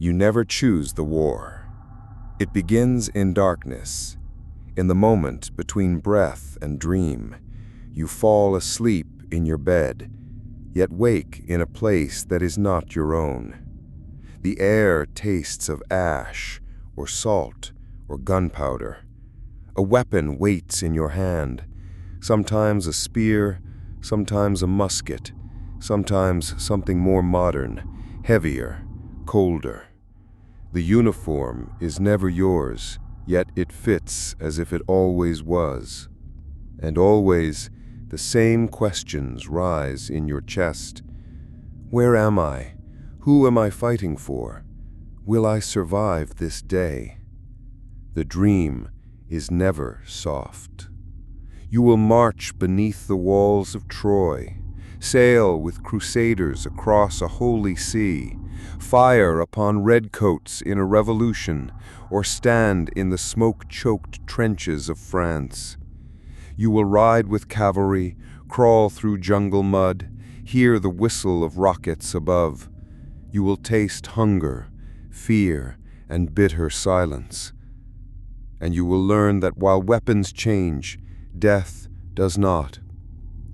You never choose the war. It begins in darkness. In the moment between breath and dream, you fall asleep in your bed, yet wake in a place that is not your own. The air tastes of ash, or salt, or gunpowder. A weapon waits in your hand, sometimes a spear, sometimes a musket, sometimes something more modern, heavier, colder. The uniform is never yours, yet it fits as if it always was. And always the same questions rise in your chest. Where am I? Who am I fighting for? Will I survive this day? The dream is never soft. You will march beneath the walls of Troy, sail with crusaders across a holy sea, fire upon redcoats in a revolution, or stand in the smoke-choked trenches of France. You will ride with cavalry, crawl through jungle mud, hear the whistle of rockets above. You will taste hunger, fear, and bitter silence. And you will learn that while weapons change, death does not.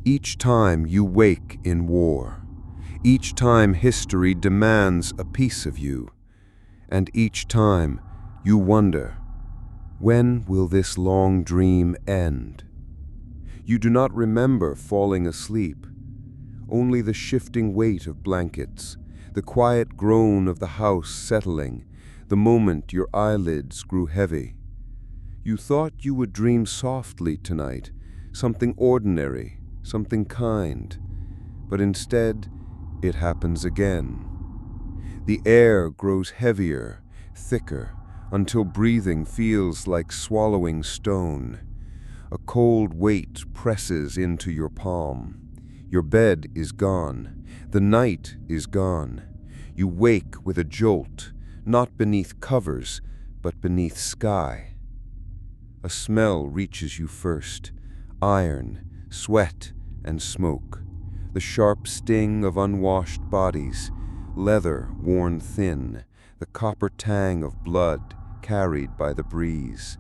Each time you wake in war, each time history demands a piece of you, and each time you wonder, when will this long dream end? You do not remember falling asleep, only the shifting weight of blankets, the quiet groan of the house settling, the moment your eyelids grew heavy. You thought you would dream softly tonight, something ordinary, something kind, but instead it happens again. The air grows heavier, thicker, until breathing feels like swallowing stone. A cold weight presses into your palm. Your bed is gone. The night is gone. You wake with a jolt, not beneath covers, but beneath sky. A smell reaches you first, iron, sweat, and smoke. The sharp sting of unwashed bodies, leather worn thin, the copper tang of blood carried by the breeze.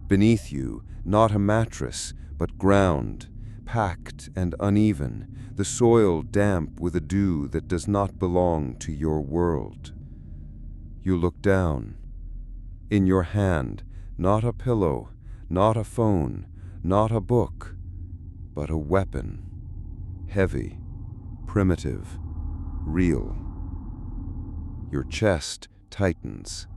Beneath you, not a mattress, but ground, packed and uneven, the soil damp with a dew that does not belong to your world. You look down. In your hand, not a pillow, not a phone, not a book, but a weapon. Heavy, primitive, real. Your chest tightens.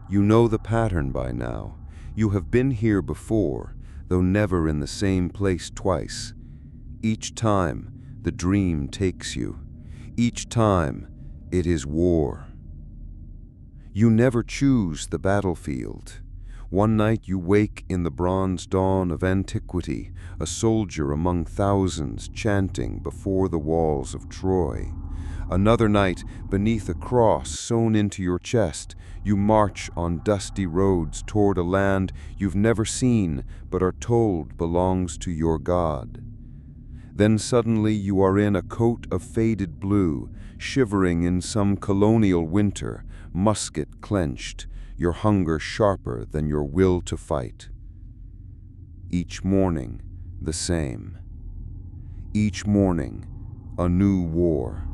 You know the pattern by now. You have been here before, though never in the same place twice. Each time, the dream takes you. Each time, it is war. You never choose the battlefield. One night you wake in the bronze dawn of antiquity, a soldier among thousands chanting before the walls of Troy. Another night, beneath a cross sewn into your chest, you march on dusty roads toward a land you've never seen but are told belongs to your God. Then suddenly you are in a coat of faded blue, shivering in some colonial winter, musket clenched, your hunger sharper than your will to fight. Each morning, the same. Each morning, a new war.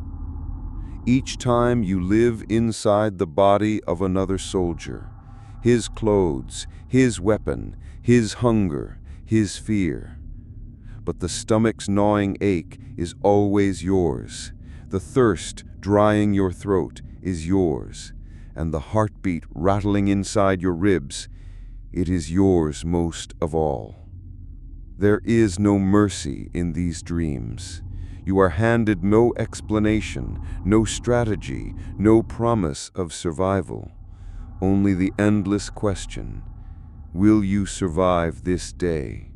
Each time you live inside the body of another soldier, his clothes, his weapon, his hunger, his fear. But the stomach's gnawing ache is always yours. The thirst drying your throat is yours. And the heartbeat rattling inside your ribs, it is yours most of all. There is no mercy in these dreams. You are handed no explanation, no strategy, no promise of survival. Only the endless question, will you survive this day?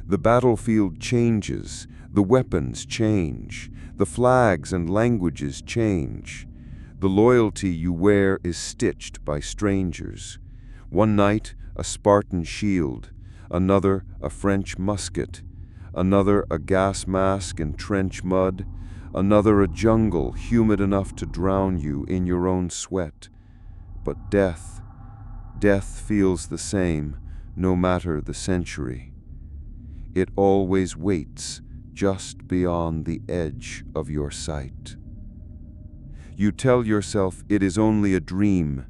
The battlefield changes, the weapons change, the flags and languages change. The loyalty you wear is stitched by strangers. One night, a Spartan shield, another, a French musket, another, a gas mask in trench mud, Another a jungle humid enough to drown you in your own sweat. But death feels the same, no matter the century. It always waits just beyond the edge of your sight. You tell yourself it is only a dream,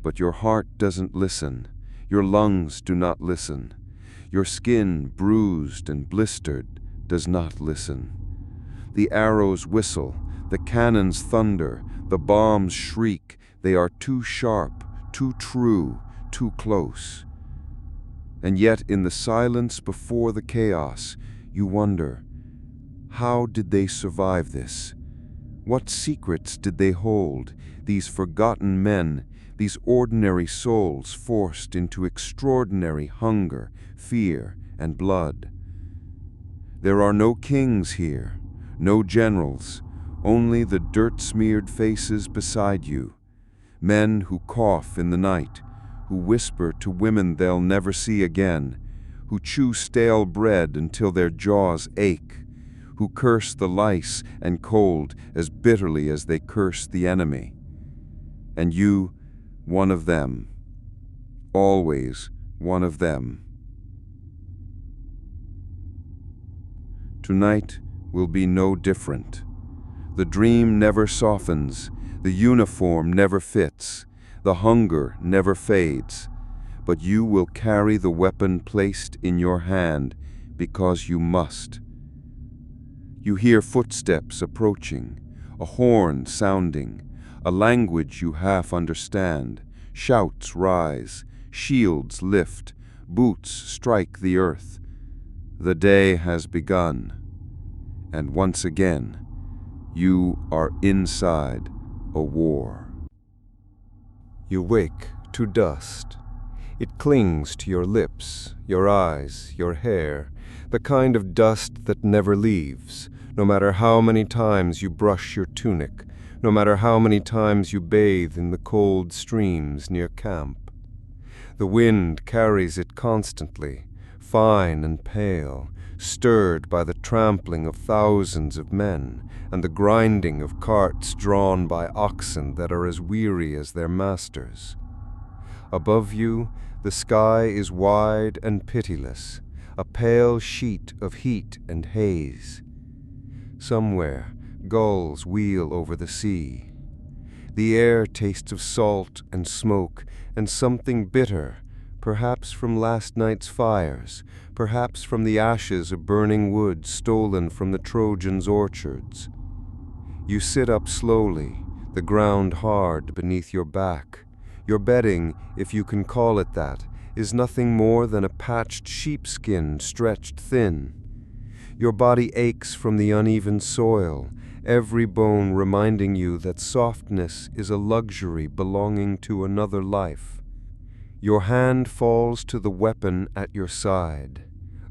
but your heart doesn't listen. Your lungs do not listen. Your skin, bruised and blistered, does not listen. The arrows whistle, the cannons thunder, the bombs shriek. They are too sharp, too true, too close. And yet in the silence before the chaos, you wonder, how did they survive this? What secrets did they hold, these forgotten men, these ordinary souls forced into extraordinary hunger, fear, and blood? There are no kings here, no generals, only the dirt-smeared faces beside you, men who cough in the night, who whisper to women they'll never see again, who chew stale bread until their jaws ache, who curse the lice and cold as bitterly as they curse the enemy. And you, one of them, always one of them. Tonight will be no different. The dream never softens, the uniform never fits, the hunger never fades, but you will carry the weapon placed in your hand because you must. You hear footsteps approaching, a horn sounding, a language you half understand. Shouts rise, shields lift, boots strike the earth. The day has begun, and once again, you are inside a war. You wake to dust. It clings to your lips, your eyes, your hair, the kind of dust that never leaves, no matter how many times you brush your tunic, no matter how many times you bathe in the cold streams near camp. The wind carries it constantly, fine and pale, stirred by the trampling of thousands of men and the grinding of carts drawn by oxen that are as weary as their masters. Above you, the sky is wide and pitiless, a pale sheet of heat and haze. Somewhere, gulls wheel over the sea. The air tastes of salt and smoke and something bitter, perhaps from last night's fires, perhaps from the ashes of burning wood stolen from the Trojans' orchards. You sit up slowly, the ground hard beneath your back. Your bedding, if you can call it that, is nothing more than a patched sheepskin stretched thin. Your body aches from the uneven soil, every bone reminding you that softness is a luxury belonging to another life. Your hand falls to the weapon at your side,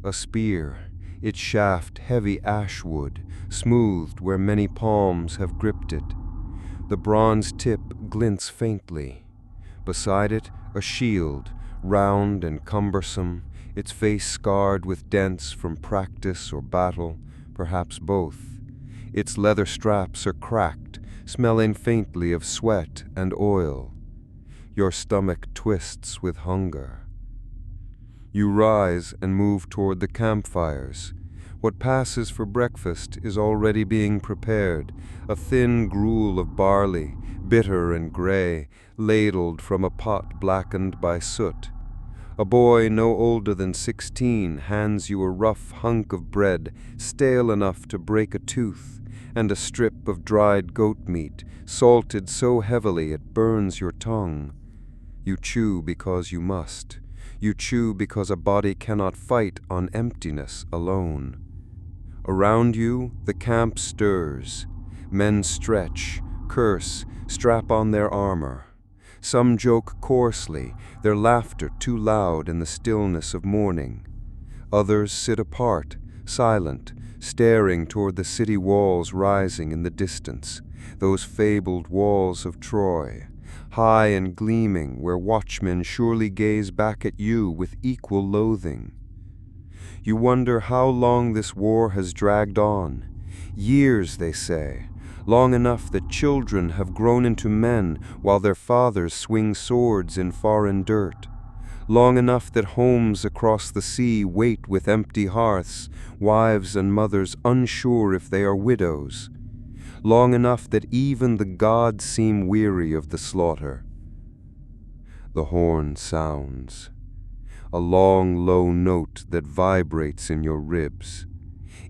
a spear, its shaft heavy ash wood, smoothed where many palms have gripped it. The bronze tip glints faintly. Beside it, a shield, round and cumbersome, its face scarred with dents from practice or battle, perhaps both. Its leather straps are cracked, smelling faintly of sweat and oil. Your stomach twists with hunger. You rise and move toward the campfires. What passes for breakfast is already being prepared, a thin gruel of barley, bitter and gray, ladled from a pot blackened by soot. A boy no older than 16 hands you a rough hunk of bread, stale enough to break a tooth, and a strip of dried goat meat, salted so heavily it burns your tongue. You chew because you must. You chew because a body cannot fight on emptiness alone. Around you, the camp stirs. Men stretch, curse, strap on their armor. Some joke coarsely, their laughter too loud in the stillness of morning. Others sit apart, silent, staring toward the city walls rising in the distance, those fabled walls of Troy, high and gleaming, where watchmen surely gaze back at you with equal loathing. You wonder how long this war has dragged on. Years, they say, long enough that children have grown into men while their fathers swing swords in foreign dirt. Long enough that homes across the sea wait with empty hearths, wives and mothers unsure if they are widows. Long enough that even the gods seem weary of the slaughter. The horn sounds, a long, low note that vibrates in your ribs.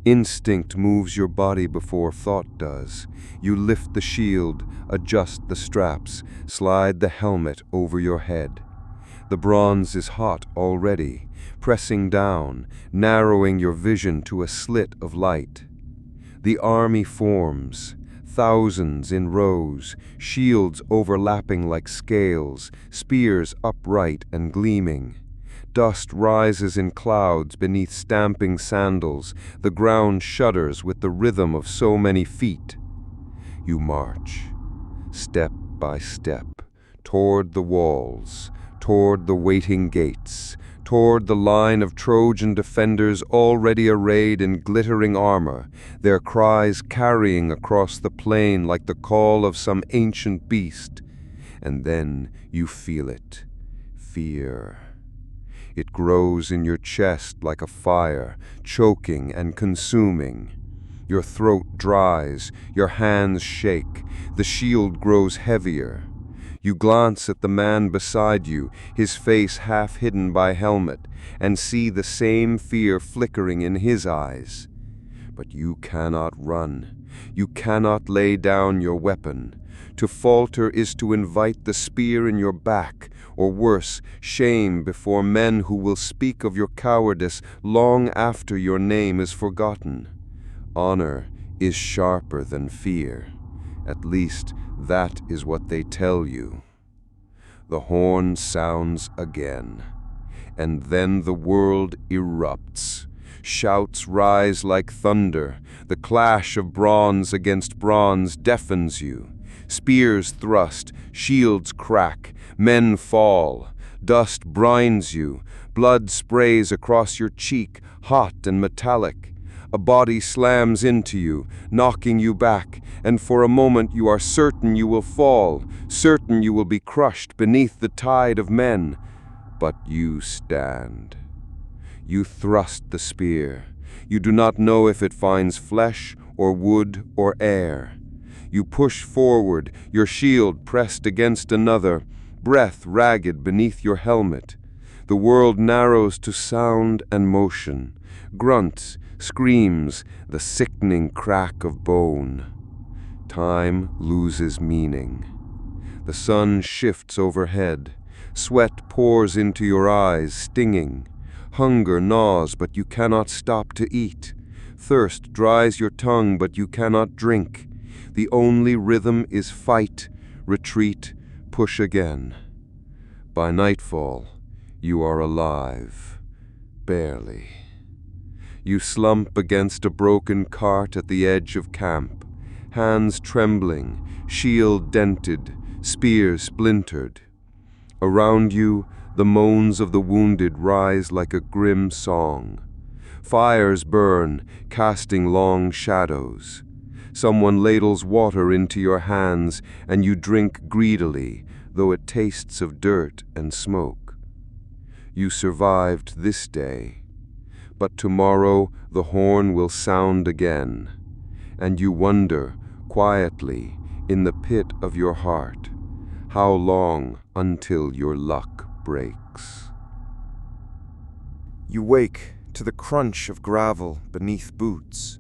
Instinct moves your body before thought does. You lift the shield, adjust the straps, slide the helmet over your head. The bronze is hot already, pressing down, narrowing your vision to a slit of light. The army forms, thousands in rows, shields overlapping like scales, spears upright and gleaming. Dust rises in clouds beneath stamping sandals, the ground shudders with the rhythm of so many feet. You march, step by step, toward the walls, toward the waiting gates, toward the line of Trojan defenders already arrayed in glittering armor, their cries carrying across the plain like the call of some ancient beast. And then you feel it, fear. It grows in your chest like a fire, choking and consuming. Your throat dries, your hands shake, the shield grows heavier. You glance at the man beside you, his face half hidden by helmet, and see the same fear flickering in his eyes. But you cannot run. You cannot lay down your weapon. To falter is to invite the spear in your back, or worse, shame before men who will speak of your cowardice long after your name is forgotten. Honor is sharper than fear. At least, that is what they tell you. The horn sounds again, and then the world erupts. Shouts rise like thunder. The clash of bronze against bronze deafens you. Spears thrust, shields crack, men fall. Dust brines you, blood sprays across your cheek, hot and metallic. A body slams into you, knocking you back, and for a moment you are certain you will fall, certain you will be crushed beneath the tide of men. But you stand. You thrust the spear. You do not know if it finds flesh or wood or air. You push forward, your shield pressed against another, breath ragged beneath your helmet. The world narrows to sound and motion, grunts, screams, the sickening crack of bone. Time loses meaning. The sun shifts overhead. Sweat pours into your eyes, stinging. Hunger gnaws, but you cannot stop to eat. Thirst dries your tongue, but you cannot drink. The only rhythm is fight, retreat, push again. By nightfall, you are alive. Barely. You slump against a broken cart at the edge of camp, hands trembling, shield dented, spear splintered. Around you, the moans of the wounded rise like a grim song. Fires burn, casting long shadows. Someone ladles water into your hands, and you drink greedily, though it tastes of dirt and smoke. You survived this day, but tomorrow the horn will sound again, and you wonder, quietly, in the pit of your heart, how long until your luck breaks. You wake to the crunch of gravel beneath boots.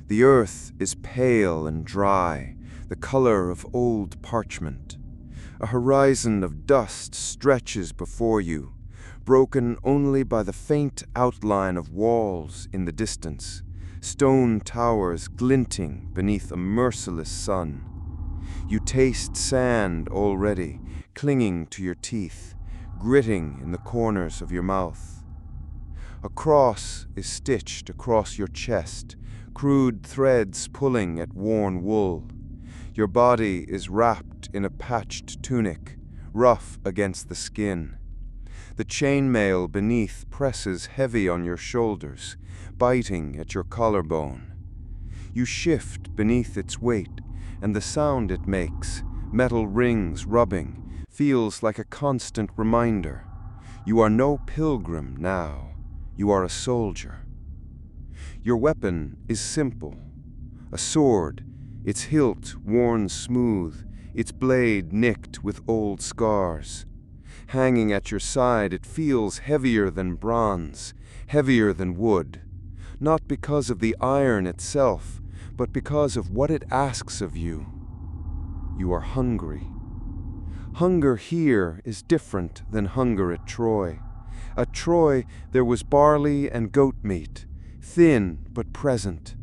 The earth is pale and dry, the color of old parchment. A horizon of dust stretches before you, broken only by the faint outline of walls in the distance, stone towers glinting beneath a merciless sun. You taste sand already, clinging to your teeth, gritting in the corners of your mouth. A cross is stitched across your chest, crude threads pulling at worn wool. Your body is wrapped in a patched tunic, rough against the skin. The chainmail beneath presses heavy on your shoulders, biting at your collarbone. You shift beneath its weight, and the sound it makes, metal rings rubbing, feels like a constant reminder. You are no pilgrim now. You are a soldier. Your weapon is simple. A sword, its hilt worn smooth, its blade nicked with old scars. Hanging at your side, it feels heavier than bronze, heavier than wood. Not because of the iron itself, but because of what it asks of you. You are hungry. Hunger here is different than hunger at Troy. At Troy, there was barley and goat meat, thin but present.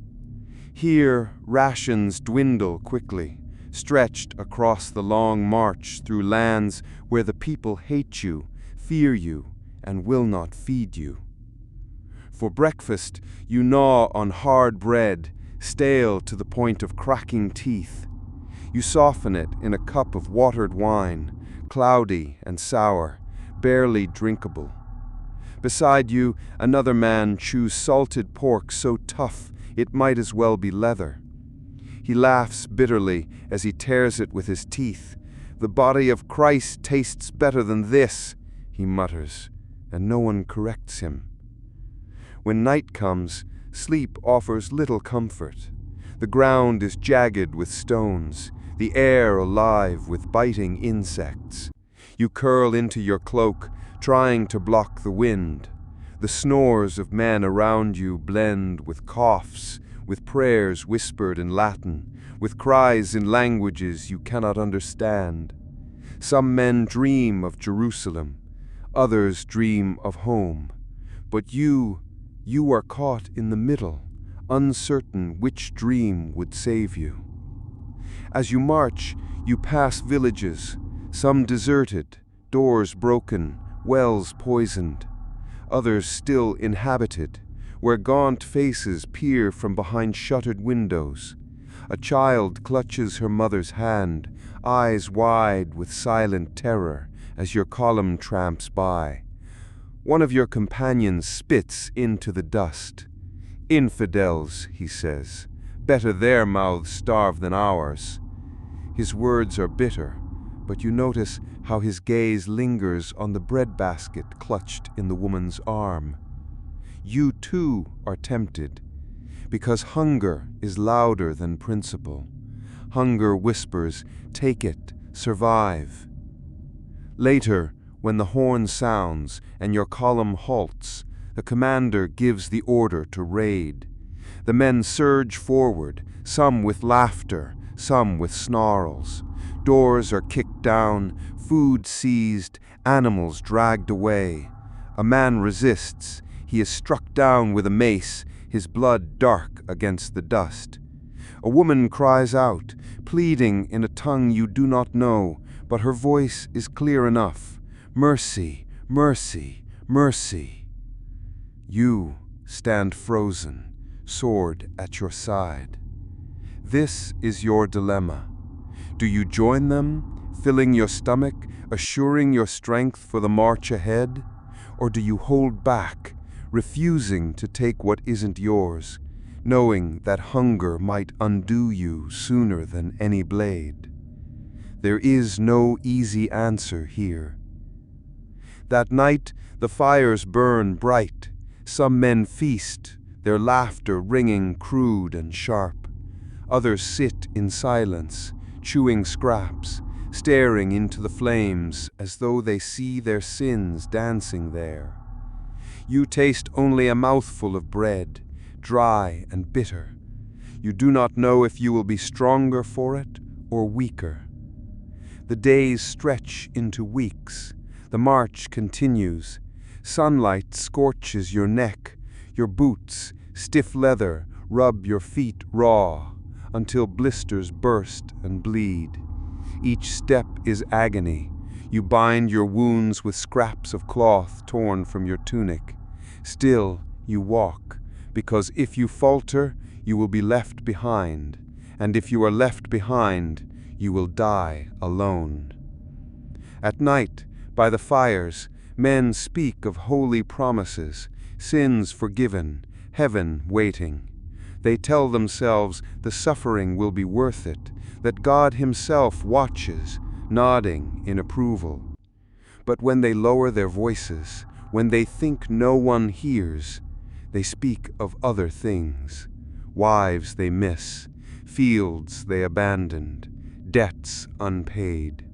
Here, rations dwindle quickly, stretched across the long march through lands where the people hate you, fear you, and will not feed you. For breakfast, you gnaw on hard bread, stale to the point of cracking teeth. You soften it in a cup of watered wine, cloudy and sour, barely drinkable. Beside you, another man chews salted pork so tough it might as well be leather. He laughs bitterly as he tears it with his teeth. "The body of Christ tastes better than this," he mutters, and no one corrects him. When night comes, sleep offers little comfort. The ground is jagged with stones, the air alive with biting insects. You curl into your cloak, trying to block the wind. The snores of men around you blend with coughs, with prayers whispered in Latin, with cries in languages you cannot understand. Some men dream of Jerusalem, others dream of home. But you are caught in the middle, uncertain which dream would save you. As you march, you pass villages, some deserted, doors broken, wells poisoned, others still inhabited, where gaunt faces peer from behind shuttered windows. A child clutches her mother's hand, eyes wide with silent terror as your column tramps by. One of your companions spits into the dust. "Infidels," he says, "better their mouths starve than ours." His words are bitter, but you notice how his gaze lingers on the breadbasket clutched in the woman's arm. You too are tempted, because hunger is louder than principle. Hunger whispers, "Take it, survive." Later, when the horn sounds and your column halts, the commander gives the order to raid. The men surge forward, some with laughter, some with snarls. Doors are kicked down, food seized, animals dragged away. A man resists. He is struck down with a mace, his blood dark against the dust. A woman cries out, pleading in a tongue you do not know, but her voice is clear enough. "Mercy, mercy, mercy." You stand frozen, sword at your side. This is your dilemma. Do you join them, filling your stomach, assuring your strength for the march ahead? Or do you hold back, refusing to take what isn't yours, knowing that hunger might undo you sooner than any blade? There is no easy answer here. That night, the fires burn bright. Some men feast, their laughter ringing crude and sharp. Others sit in silence, chewing scraps, staring into the flames as though they see their sins dancing there. You taste only a mouthful of bread, dry and bitter. You do not know if you will be stronger for it or weaker. The days stretch into weeks. The march continues. Sunlight scorches your neck. Your boots, stiff leather, rub your feet raw until blisters burst and bleed. Each step is agony. You bind your wounds with scraps of cloth torn from your tunic. Still, you walk, because if you falter, you will be left behind, and if you are left behind, you will die alone. At night, by the fires, men speak of holy promises, sins forgiven, heaven waiting. They tell themselves the suffering will be worth it, that God Himself watches, nodding in approval. But when they lower their voices, when they think no one hears, they speak of other things. Wives they miss, fields they abandoned, debts unpaid.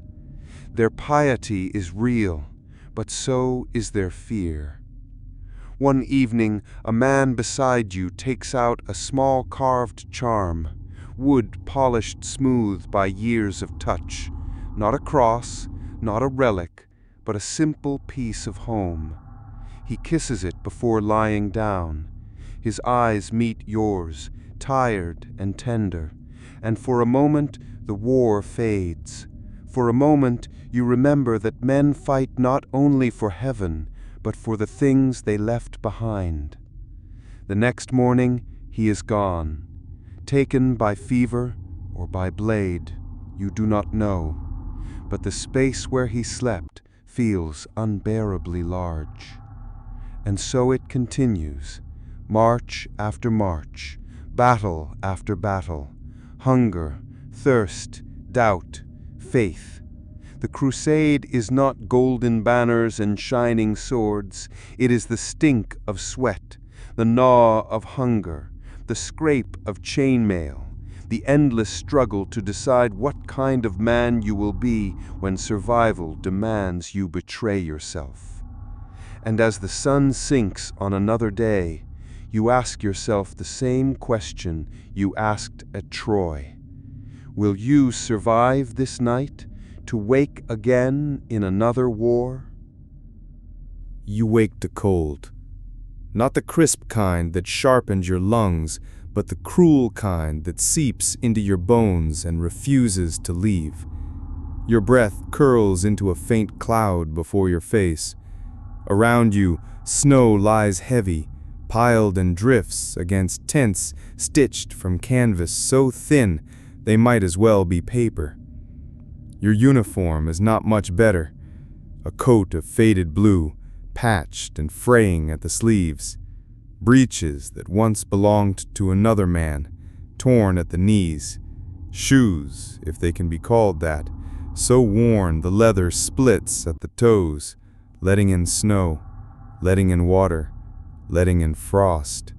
Their piety is real, but so is their fear. One evening, a man beside you takes out a small carved charm, wood polished smooth by years of touch, not a cross, not a relic, but a simple piece of home. He kisses it before lying down. His eyes meet yours, tired and tender, and for a moment the war fades. For a moment you remember that men fight not only for heaven, but for the things they left behind. The next morning he is gone, taken by fever or by blade, you do not know, but the space where he slept feels unbearably large. And so it continues, march after march, battle after battle, hunger, thirst, doubt, faith. The crusade is not golden banners and shining swords. It is the stink of sweat, the gnaw of hunger, the scrape of chainmail, the endless struggle to decide what kind of man you will be when survival demands you betray yourself. And as the sun sinks on another day, you ask yourself the same question you asked at Troy. Will you survive this night, to wake again in another war? You wake to cold. Not the crisp kind that sharpens your lungs, but the cruel kind that seeps into your bones and refuses to leave. Your breath curls into a faint cloud before your face. Around you, snow lies heavy, piled in drifts against tents stitched from canvas so thin they might as well be paper. Your uniform is not much better, a coat of faded blue, patched and fraying at the sleeves, breeches that once belonged to another man, torn at the knees, shoes, if they can be called that, so worn the leather splits at the toes, letting in snow, letting in water, letting in frost.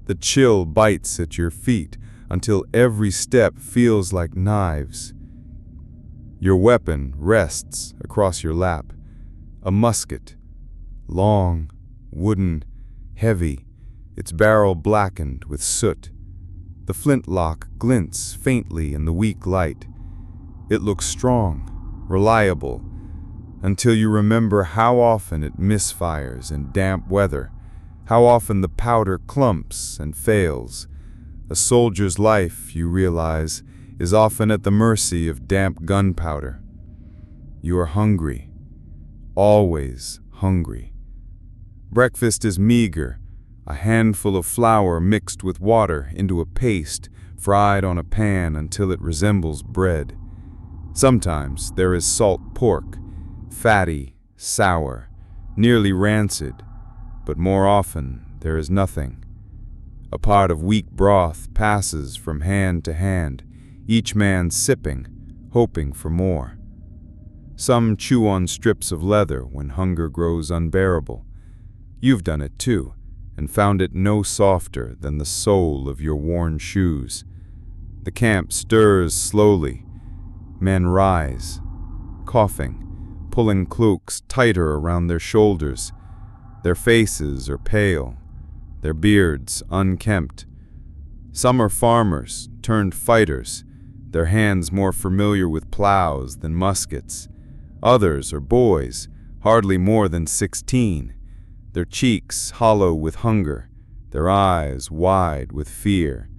The chill bites at your feet until every step feels like knives. Your weapon rests across your lap, a musket, long, wooden, heavy, its barrel blackened with soot. The flintlock glints faintly in the weak light. It looks strong, reliable, until you remember how often it misfires in damp weather, how often the powder clumps and fails. A soldier's life, you realize, is often at the mercy of damp gunpowder. You are hungry, always hungry. Breakfast is meager, a handful of flour mixed with water into a paste, fried on a pan until it resembles bread. Sometimes there is salt pork, fatty, sour, nearly rancid, but more often there is nothing. A pot of weak broth passes from hand to hand, each man sipping, hoping for more. Some chew on strips of leather when hunger grows unbearable. You've done it too, and found it no softer than the sole of your worn shoes. The camp stirs slowly. Men rise, coughing, pulling cloaks tighter around their shoulders. Their faces are pale, their beards unkempt. Some are farmers turned fighters, their hands more familiar with plows than muskets. Others are boys, hardly more than 16, their cheeks hollow with hunger, their eyes wide with fear.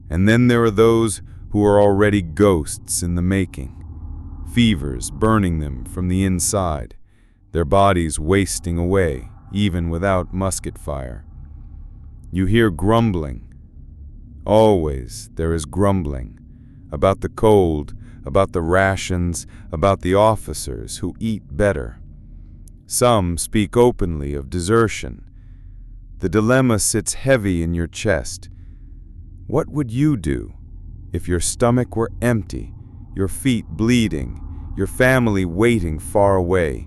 And then there are those who are already ghosts in the making, fevers burning them from the inside, their bodies wasting away even without musket fire. You hear grumbling. Always there is grumbling about the cold, about the rations, about the officers who eat better. Some speak openly of desertion. The dilemma sits heavy in your chest. What would you do if your stomach were empty, your feet bleeding, your family waiting far away?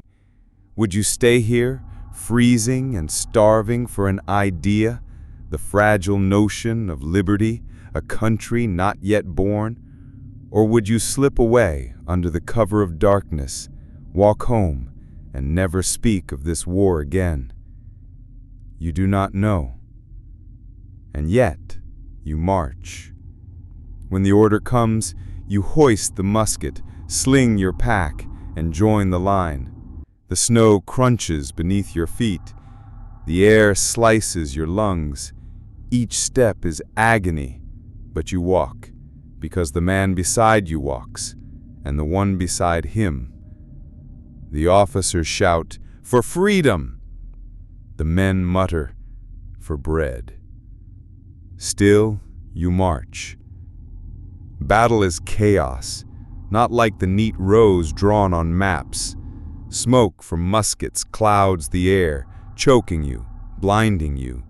Would you stay here, freezing and starving for an idea, the fragile notion of liberty, a country not yet born? Or would you slip away under the cover of darkness, walk home, and never speak of this war again? You do not know. And yet, you march. When the order comes, you hoist the musket, sling your pack, and join the line. The snow crunches beneath your feet. The air slices your lungs. Each step is agony, but you walk, because the man beside you walks, and the one beside him. The officers shout, "For freedom!" The men mutter, "For bread." Still, you march. Battle is chaos, not like the neat rows drawn on maps. Smoke from muskets clouds the air, choking you, blinding you.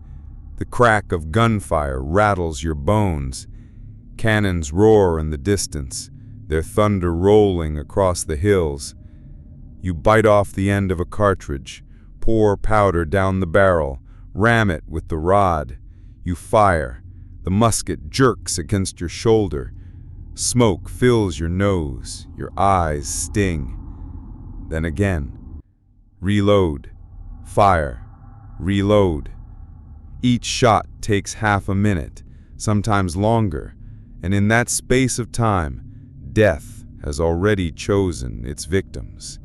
The crack of gunfire rattles your bones. Cannons roar in the distance, their thunder rolling across the hills. You bite off the end of a cartridge, pour powder down the barrel, ram it with the rod. You fire. The musket jerks against your shoulder. Smoke fills your nose, your eyes sting. Then again. Reload. Fire. Reload. Each shot takes half a minute, sometimes longer, and in that space of time, death has already chosen its victims.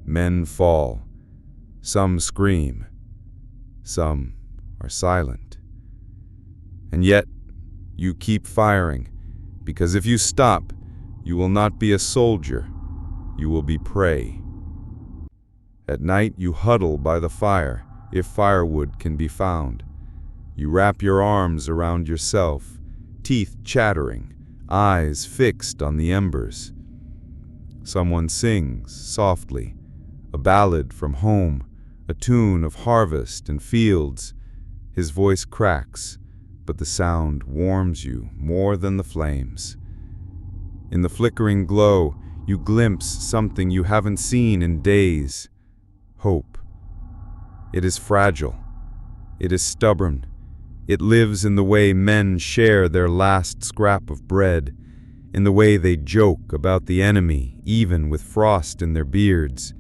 Men fall. Some scream. Some are silent. And yet, you keep firing, because if you stop, you will not be a soldier, you will be prey. At night, you huddle by the fire, if firewood can be found. You wrap your arms around yourself, teeth chattering, eyes fixed on the embers. Someone sings softly, a ballad from home, a tune of harvest and fields. His voice cracks, but the sound warms you more than the flames. In the flickering glow, you glimpse something you haven't seen in days. Hope. It is fragile. It is stubborn. It lives in the way men share their last scrap of bread, in the way they joke about the enemy, even with frost in their beards,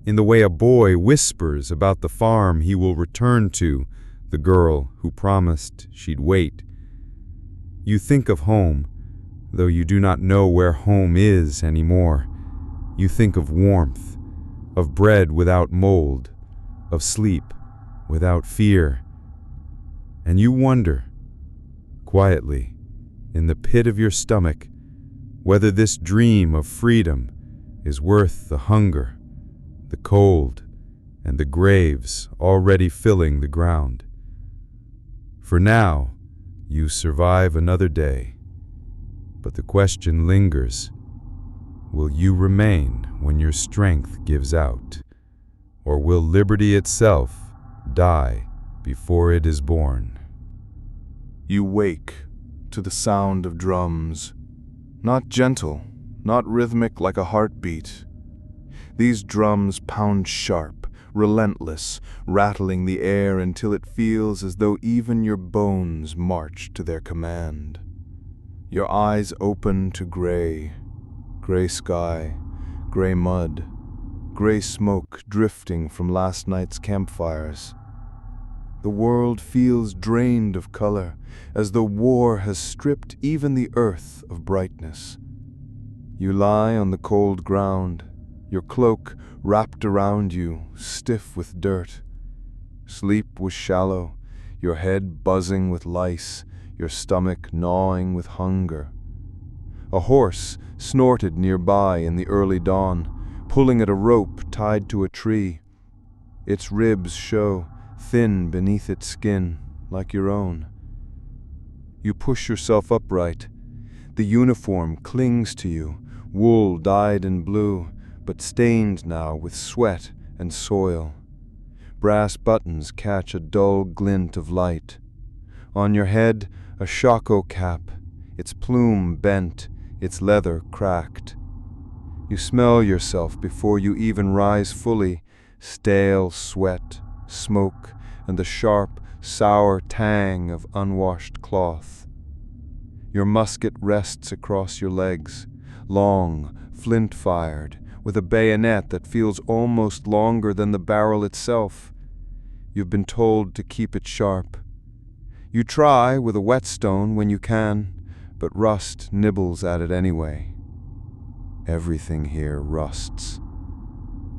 in the way a boy whispers about the farm he will return to, the girl who promised she'd wait. You think of home, though you do not know where home is anymore. You think of warmth, of bread without mold, of sleep without fear. And you wonder, quietly, in the pit of your stomach, whether this dream of freedom is worth the hunger, the cold, and the graves already filling the ground. For now, you survive another day, but the question lingers, will you remain when your strength gives out, or will liberty itself die before it is born? You wake to the sound of drums, not gentle, not rhythmic like a heartbeat. These drums pound sharp, relentless, rattling the air until it feels as though even your bones march to their command. Your eyes open to gray sky, gray mud, gray smoke drifting from last night's campfires. The world feels drained of color, as though war has stripped even the earth of brightness. You lie on the cold ground, your cloak wrapped around you, stiff with dirt. Sleep was shallow, your head buzzing with lice, your stomach gnawing with hunger. A horse snorted nearby in the early dawn, pulling at a rope tied to a tree. Its ribs show, thin beneath its skin, like your own. You push yourself upright. The uniform clings to you, wool dyed in blue, but stained now with sweat and soil. Brass buttons catch a dull glint of light. On your head, a shako cap, its plume bent, its leather cracked. You smell yourself before you even rise fully, stale sweat, smoke, and the sharp, sour tang of unwashed cloth. Your musket rests across your legs, long, flint-fired, with a bayonet that feels almost longer than the barrel itself. You've been told to keep it sharp. You try with a whetstone when you can, but rust nibbles at it anyway. Everything here rusts.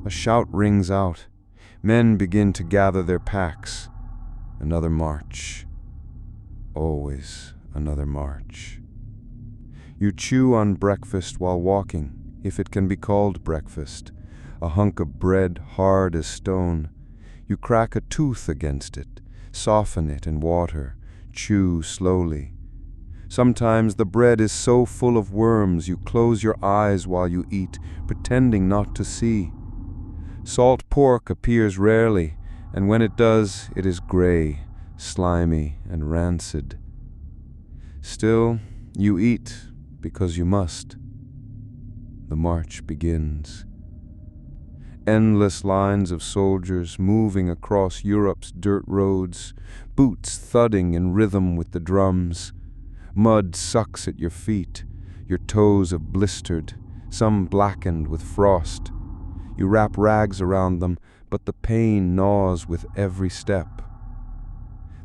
A shout rings out. Men begin to gather their packs. Another march. Always another march. You chew on breakfast while walking, if it can be called breakfast, a hunk of bread hard as stone. You crack a tooth against it, soften it in water, chew slowly. Sometimes the bread is so full of worms you close your eyes while you eat, pretending not to see. Salt pork appears rarely, and when it does, it is gray, slimy, and rancid. Still, you eat because you must. The march begins. Endless lines of soldiers moving across Europe's dirt roads, boots thudding in rhythm with the drums. Mud sucks at your feet, your toes have blistered, some blackened with frost. You wrap rags around them, but the pain gnaws with every step.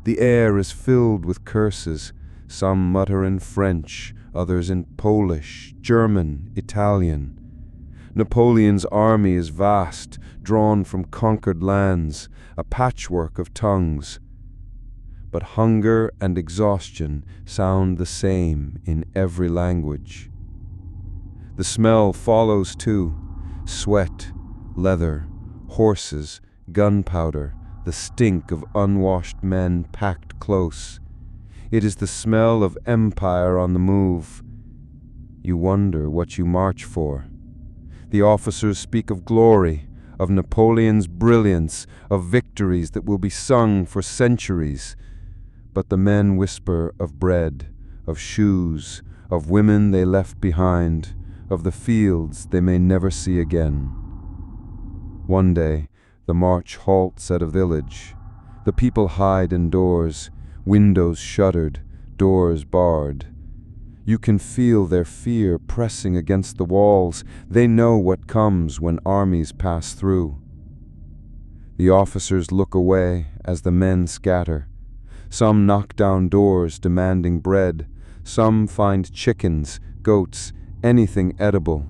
The air is filled with curses, some mutter in French, others in Polish, German, Italian. Napoleon's army is vast, drawn from conquered lands, a patchwork of tongues. But hunger and exhaustion sound the same in every language. The smell follows too: sweat, leather, horses, gunpowder, the stink of unwashed men packed close. It is the smell of empire on the move. You wonder what you march for. The officers speak of glory, of Napoleon's brilliance, of victories that will be sung for centuries. But the men whisper of bread, of shoes, of women they left behind, of the fields they may never see again. One day, the march halts at a village. The people hide indoors, windows shuttered, doors barred. You can feel their fear pressing against the walls. They know what comes when armies pass through. The officers look away as the men scatter. Some knock down doors demanding bread. Some find chickens, goats, anything edible.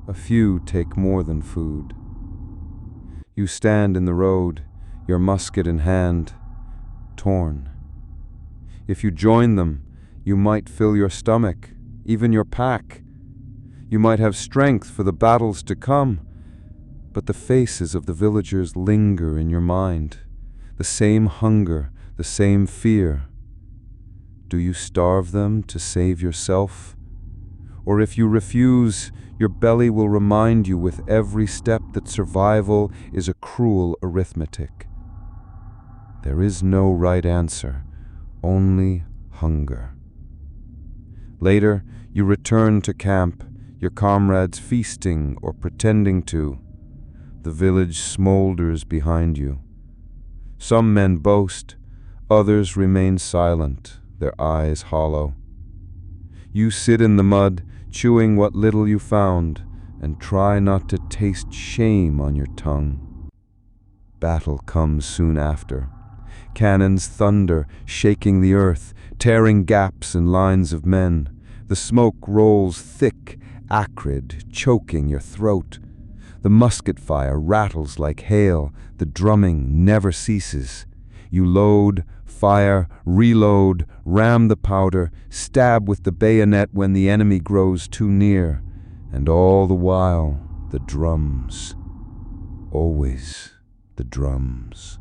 A few take more than food. You stand in the road, your musket in hand, torn. If you join them, you might fill your stomach, even your pack. You might have strength for the battles to come, but the faces of the villagers linger in your mind, the same hunger, the same fear. Do you starve them to save yourself? Or if you refuse, your belly will remind you with every step that survival is a cruel arithmetic. There is no right answer, only hunger. Later, you return to camp, your comrades feasting or pretending to. The village smolders behind you. Some men boast, others remain silent, their eyes hollow. You sit in the mud, chewing what little you found, and try not to taste shame on your tongue. Battle comes soon after. Cannons thunder, shaking the earth, tearing gaps in lines of men. The smoke rolls thick, acrid, choking your throat. The musket fire rattles like hail, the drumming never ceases. You load, fire, reload, ram the powder, stab with the bayonet when the enemy grows too near, and all the while, the drums. Always the drums.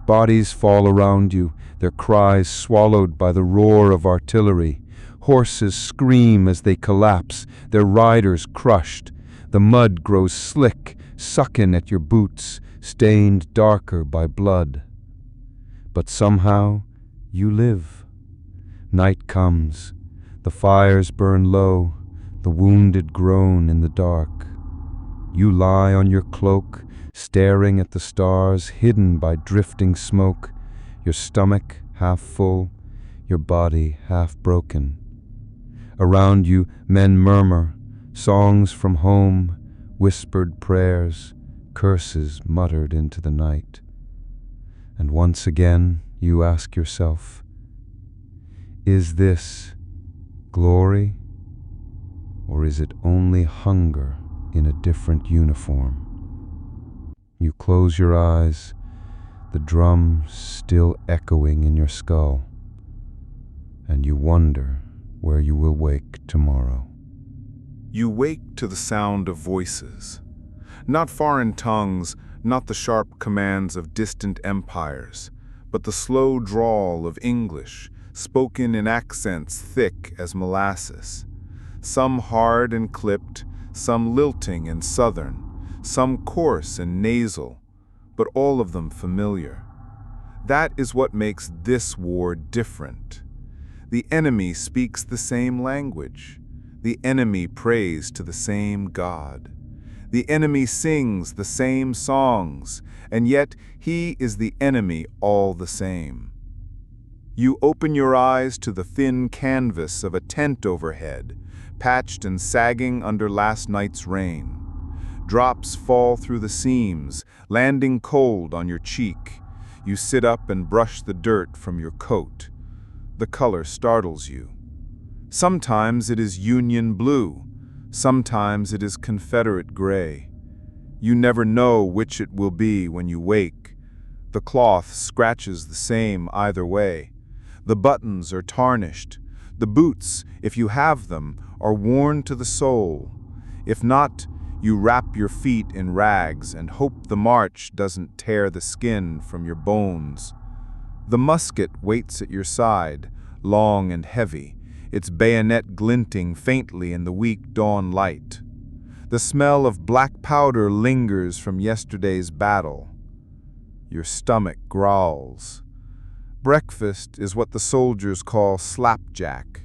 Bodies fall around you, their cries swallowed by the roar of artillery. Horses scream as they collapse, their riders crushed. The mud grows slick, sucking at your boots, stained darker by blood. But somehow, you live. Night comes. The fires burn low. The wounded groan in the dark. You lie on your cloak, staring at the stars, hidden by drifting smoke, your stomach half full, your body half broken. Around you, men murmur, songs from home, whispered prayers, curses muttered into the night. And once again, you ask yourself, is this glory, or is it only hunger in a different uniform? You close your eyes, the drum still echoing in your skull, and you wonder where you will wake tomorrow. You wake to the sound of voices, not foreign tongues, not the sharp commands of distant empires, but the slow drawl of English, spoken in accents thick as molasses, some hard and clipped, some lilting and southern, some coarse and nasal, but all of them familiar. That is what makes this war different. The enemy speaks the same language. The enemy prays to the same God. The enemy sings the same songs, and yet he is the enemy all the same. You open your eyes to the thin canvas of a tent overhead, patched and sagging under last night's rain. Drops fall through the seams, landing cold on your cheek. You sit up and brush the dirt from your coat. The color startles you. Sometimes it is Union blue, sometimes it is Confederate gray. You never know which it will be when you wake. The cloth scratches the same either way. The buttons are tarnished. The boots, if you have them, are worn to the sole. If not, you wrap your feet in rags and hope the march doesn't tear the skin from your bones. The musket waits at your side, long and heavy, its bayonet glinting faintly in the weak dawn light. The smell of black powder lingers from yesterday's battle. Your stomach growls. Breakfast is what the soldiers call slapjack,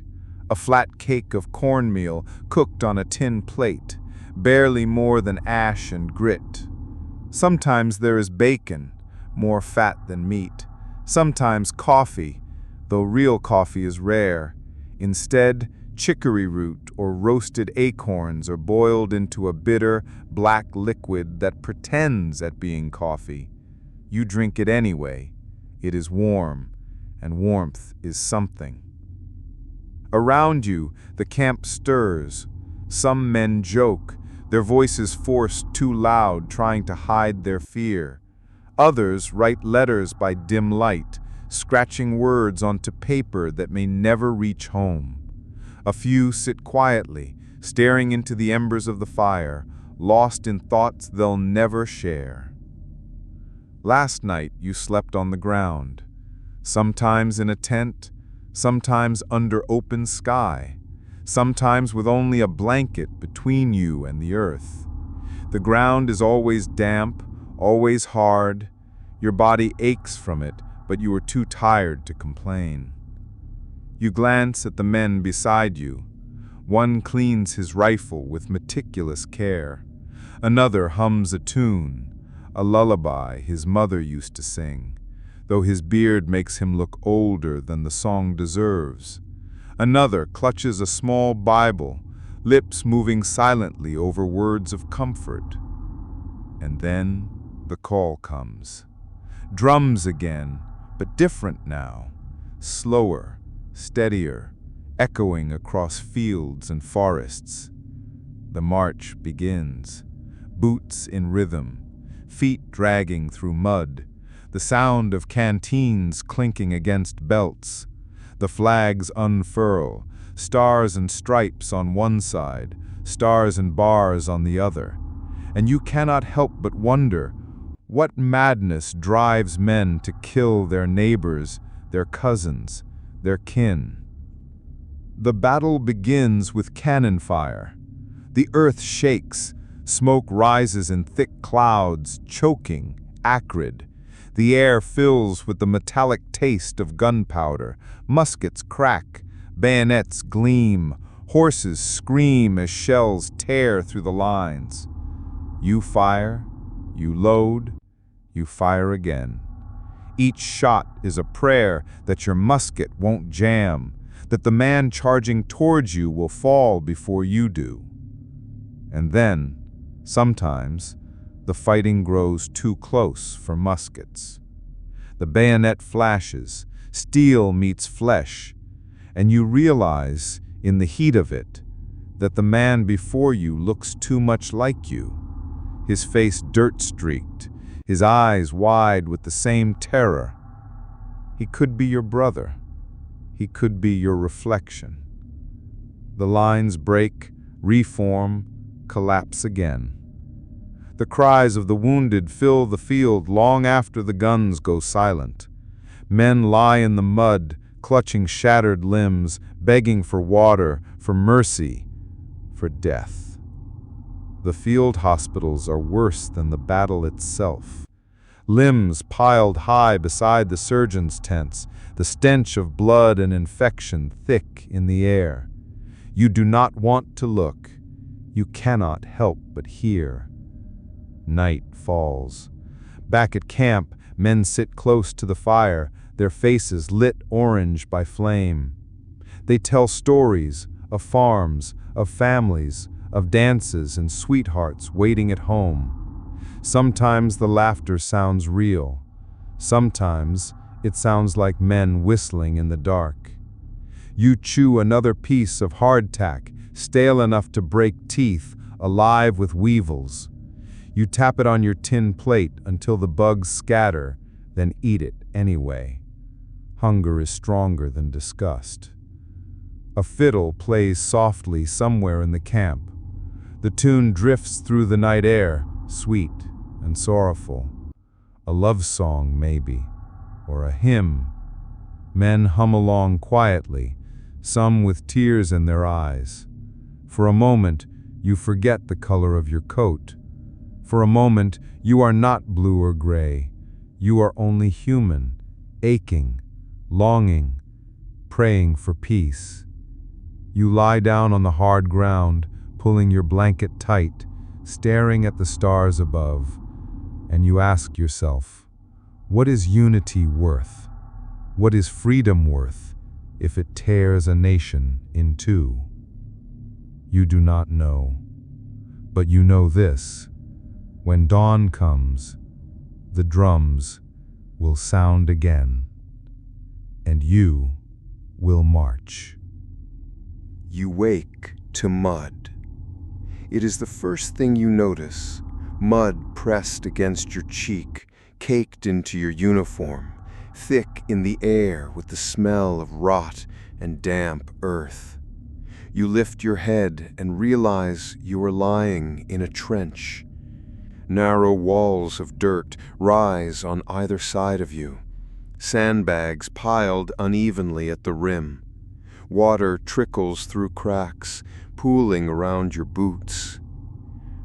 a flat cake of cornmeal cooked on a tin plate, barely more than ash and grit. Sometimes there is bacon, more fat than meat. Sometimes coffee, though real coffee is rare. Instead, chicory root or roasted acorns are boiled into a bitter, black liquid that pretends at being coffee. You drink it anyway. It is warm, and warmth is something. Around you, the camp stirs. Some men joke, their voices forced too loud, trying to hide their fear. Others write letters by dim light, scratching words onto paper that may never reach home. A few sit quietly, staring into the embers of the fire, lost in thoughts they'll never share. Last night you slept on the ground, sometimes in a tent, sometimes under open sky, sometimes with only a blanket between you and the earth. The ground is always damp, always hard. Your body aches from it, but you are too tired to complain. You glance at the men beside you. One cleans his rifle with meticulous care. Another hums a tune, a lullaby his mother used to sing, though his beard makes him look older than the song deserves. Another clutches a small Bible, lips moving silently over words of comfort. And then the call comes. Drums again, but different now, slower, steadier, echoing across fields and forests. The march begins, boots in rhythm, feet dragging through mud, the sound of canteens clinking against belts. The flags unfurl, stars and stripes on one side, stars and bars on the other, and you cannot help but wonder what madness drives men to kill their neighbors, their cousins, their kin. The battle begins with cannon fire. The earth shakes, smoke rises in thick clouds, choking, acrid. The air fills with the metallic taste of gunpowder. Muskets crack, bayonets gleam, horses scream as shells tear through the lines. You fire, you load, you fire again. Each shot is a prayer that your musket won't jam, that the man charging towards you will fall before you do. And then, sometimes, the fighting grows too close for muskets. The bayonet flashes, steel meets flesh, and you realize, in the heat of it, that the man before you looks too much like you. His face dirt-streaked, his eyes wide with the same terror. He could be your brother. He could be your reflection. The lines break, reform, collapse again. The cries of the wounded fill the field long after the guns go silent. Men lie in the mud, clutching shattered limbs, begging for water, for mercy, for death. The field hospitals are worse than the battle itself. Limbs piled high beside the surgeons' tents, the stench of blood and infection thick in the air. You do not want to look. You cannot help but hear. Night falls. Back at camp, men sit close to the fire, their faces lit orange by flame. They tell stories of farms, of families, of dances and sweethearts waiting at home. Sometimes the laughter sounds real. Sometimes it sounds like men whistling in the dark. You chew another piece of hardtack, stale enough to break teeth, alive with weevils. You tap it on your tin plate until the bugs scatter, then eat it anyway. Hunger is stronger than disgust. A fiddle plays softly somewhere in the camp. The tune drifts through the night air, sweet and sorrowful. A love song, maybe, or a hymn. Men hum along quietly, some with tears in their eyes. For a moment, you forget the color of your coat. For a moment, you are not blue or gray. You are only human, aching, longing, praying for peace. You lie down on the hard ground, pulling your blanket tight, staring at the stars above, and you ask yourself, what is unity worth? What is freedom worth if it tears a nation in two? You do not know, but you know this: when dawn comes, the drums will sound again, and you will march. You wake to mud. It is the first thing you notice, mud pressed against your cheek, caked into your uniform, thick in the air with the smell of rot and damp earth. You lift your head and realize you are lying in a trench. Narrow walls of dirt rise on either side of you, sandbags piled unevenly at the rim. Water trickles through cracks, pooling around your boots.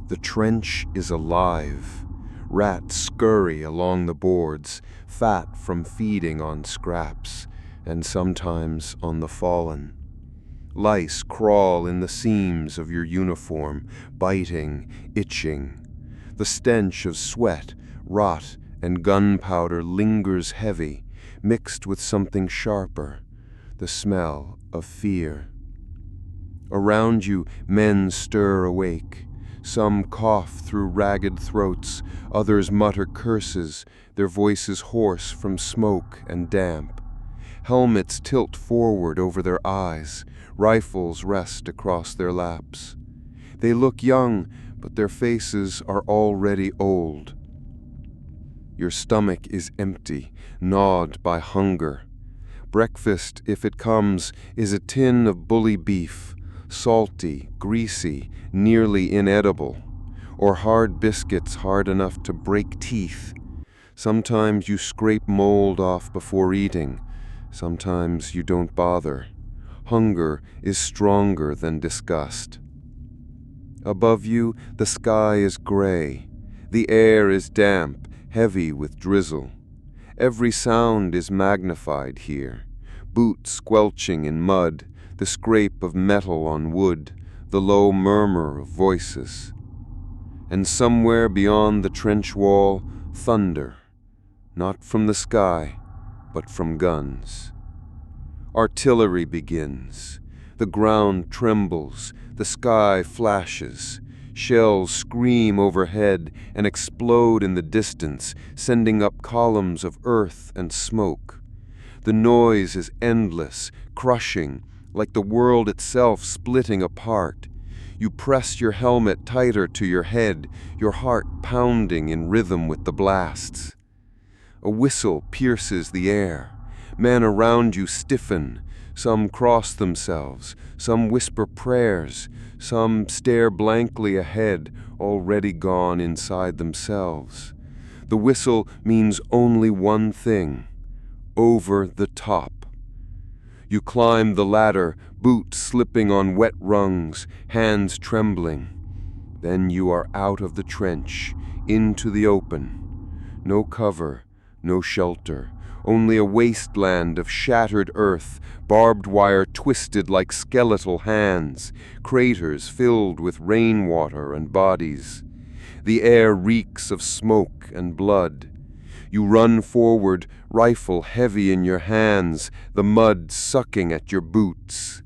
The trench is alive. Rats scurry along the boards, fat from feeding on scraps, and sometimes on the fallen. Lice crawl in the seams of your uniform, biting, itching. The stench of sweat, rot, and gunpowder lingers heavy, mixed with something sharper, the smell of fear. Around you, men stir awake. Some cough through ragged throats, others mutter curses, their voices hoarse from smoke and damp. Helmets tilt forward over their eyes, rifles rest across their laps. They look young, but their faces are already old. Your stomach is empty, gnawed by hunger. Breakfast, if it comes, is a tin of bully beef, salty, greasy, nearly inedible, or hard biscuits hard enough to break teeth. Sometimes you scrape mold off before eating. Sometimes you don't bother. Hunger is stronger than disgust. Above you, the sky is gray. The air is damp, heavy with drizzle. Every sound is magnified here. Boots squelching in mud, the scrape of metal on wood, the low murmur of voices. And somewhere beyond the trench wall, thunder, not from the sky, but from guns. Artillery begins. The ground trembles, the sky flashes. Shells scream overhead and explode in the distance, sending up columns of earth and smoke. The noise is endless, crushing, like the world itself splitting apart. You press your helmet tighter to your head, your heart pounding in rhythm with the blasts. A whistle pierces the air. Men around you stiffen. Some cross themselves, some whisper prayers, some stare blankly ahead, already gone inside themselves. The whistle means only one thing: over the top. You climb the ladder, boots slipping on wet rungs, hands trembling. Then you are out of the trench, into the open. No cover, no shelter. Only a wasteland of shattered earth, barbed wire twisted like skeletal hands, craters filled with rainwater and bodies. The air reeks of smoke and blood. You run forward, rifle heavy in your hands, the mud sucking at your boots.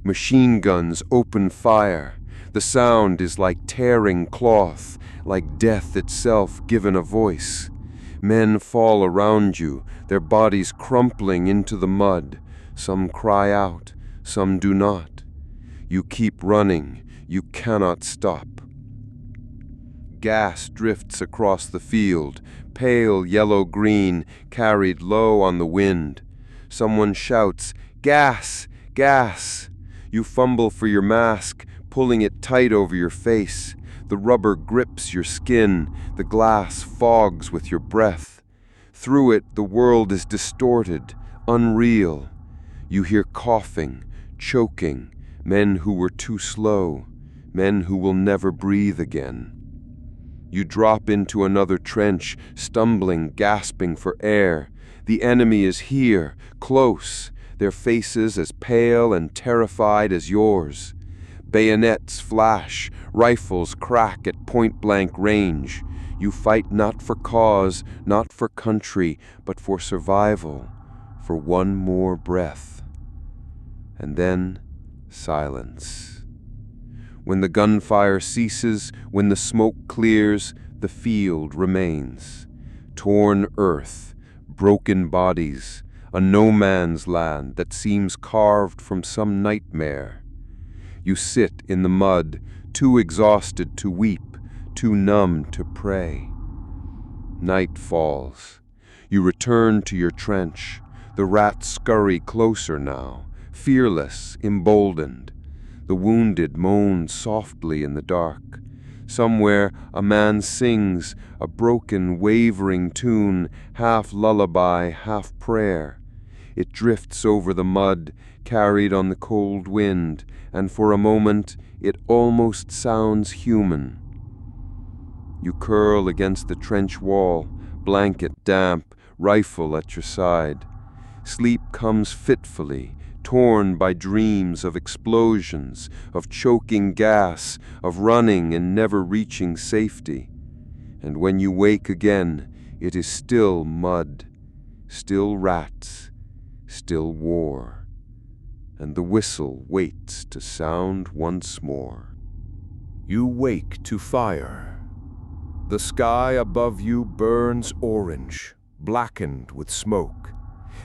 Machine guns open fire. The sound is like tearing cloth, like death itself given a voice. Men fall around you, their bodies crumpling into the mud. Some cry out, some do not. You keep running, you cannot stop. Gas drifts across the field, pale yellow-green, carried low on the wind. Someone shouts, "Gas! Gas!" You fumble for your mask, pulling it tight over your face. The rubber grips your skin, the glass fogs with your breath. Through it, the world is distorted, unreal. You hear coughing, choking, men who were too slow, men who will never breathe again. You drop into another trench, stumbling, gasping for air. The enemy is here, close, their faces as pale and terrified as yours. Bayonets flash, rifles crack at point-blank range. You fight not for cause, not for country, but for survival, for one more breath. And then, silence. When the gunfire ceases, when the smoke clears, the field remains. Torn earth, broken bodies, a no-man's land that seems carved from some nightmare. You sit in the mud, too exhausted to weep, too numb to pray. Night falls. You return to your trench. The rats scurry closer now, fearless, emboldened. The wounded moan softly in the dark. Somewhere a man sings, a broken, wavering tune, half lullaby, half prayer. It drifts over the mud, carried on the cold wind, and for a moment it almost sounds human. You curl against the trench wall, blanket damp, rifle at your side. Sleep comes fitfully, torn by dreams of explosions, of choking gas, of running and never reaching safety. And when you wake again, it is still mud, still rats, still war. And the whistle waits to sound once more. You wake to fire. The sky above you burns orange, blackened with smoke.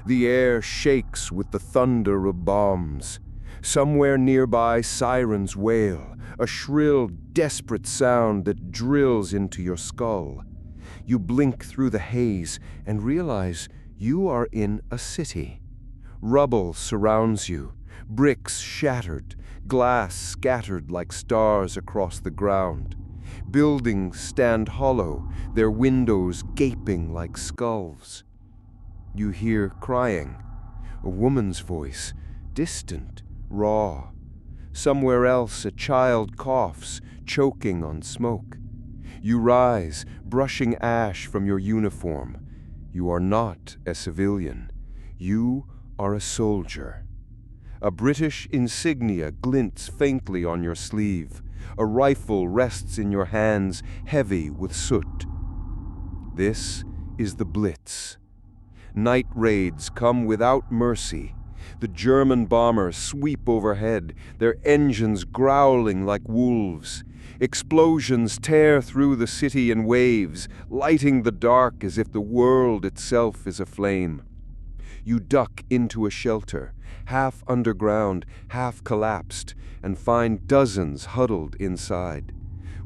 The air shakes with the thunder of bombs. Somewhere nearby, sirens wail, a shrill, desperate sound that drills into your skull. You blink through the haze and realize you are in a city. Rubble surrounds you, bricks shattered, glass scattered like stars across the ground. Buildings stand hollow, their windows gaping like skulls. You hear crying, a woman's voice, distant, raw. Somewhere else a child coughs, choking on smoke. You rise, brushing ash from your uniform. You are not a civilian. You are a soldier. A British insignia glints faintly on your sleeve. A rifle rests in your hands, heavy with soot. This is the Blitz. Night raids come without mercy. The German bombers sweep overhead, their engines growling like wolves. Explosions tear through the city in waves, lighting the dark as if the world itself is aflame. You duck into a shelter, half underground, half collapsed, and find dozens huddled inside.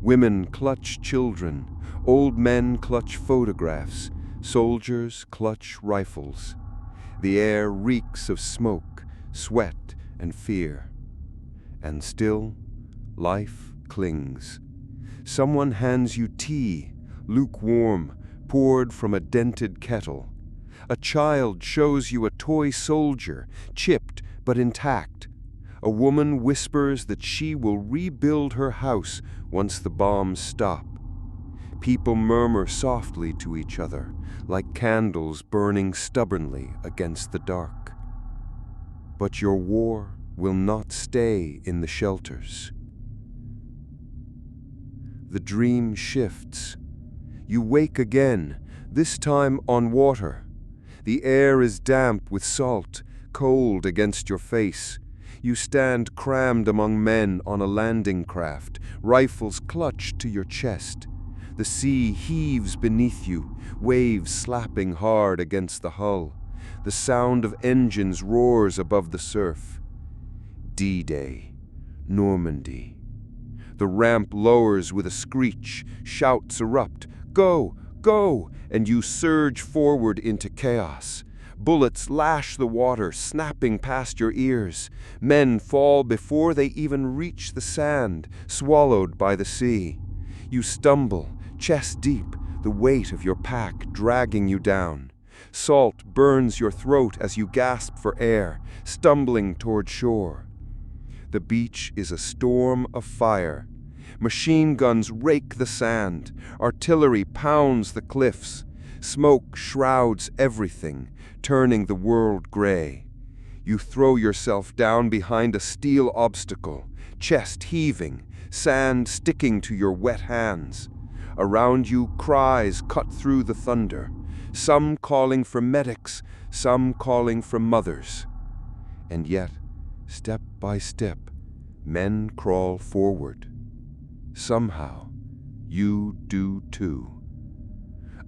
Women clutch children, old men clutch photographs, soldiers clutch rifles. The air reeks of smoke, sweat, and fear. And still, life clings. Someone hands you tea, lukewarm, poured from a dented kettle. A child shows you a toy soldier, chipped but intact. A woman whispers that she will rebuild her house once the bombs stop. People murmur softly to each other, like candles burning stubbornly against the dark. But your war will not stay in the shelters. The dream shifts. You wake again, this time on water. The air is damp with salt, cold against your face. You stand crammed among men on a landing craft, rifles clutched to your chest. The sea heaves beneath you, waves slapping hard against the hull. The sound of engines roars above the surf. D-Day, Normandy. The ramp lowers with a screech, shouts erupt, "Go! Go!" and you surge forward into chaos. Bullets lash the water, snapping past your ears. Men fall before they even reach the sand, swallowed by the sea. You stumble, chest deep, the weight of your pack dragging you down. Salt burns your throat as you gasp for air, stumbling toward shore. The beach is a storm of fire. Machine guns rake the sand. Artillery pounds the cliffs. Smoke shrouds everything, turning the world gray. You throw yourself down behind a steel obstacle, chest heaving, sand sticking to your wet hands. Around you, cries cut through the thunder, some calling for medics, some calling for mothers. And yet, step by step, men crawl forward. Somehow, you do too.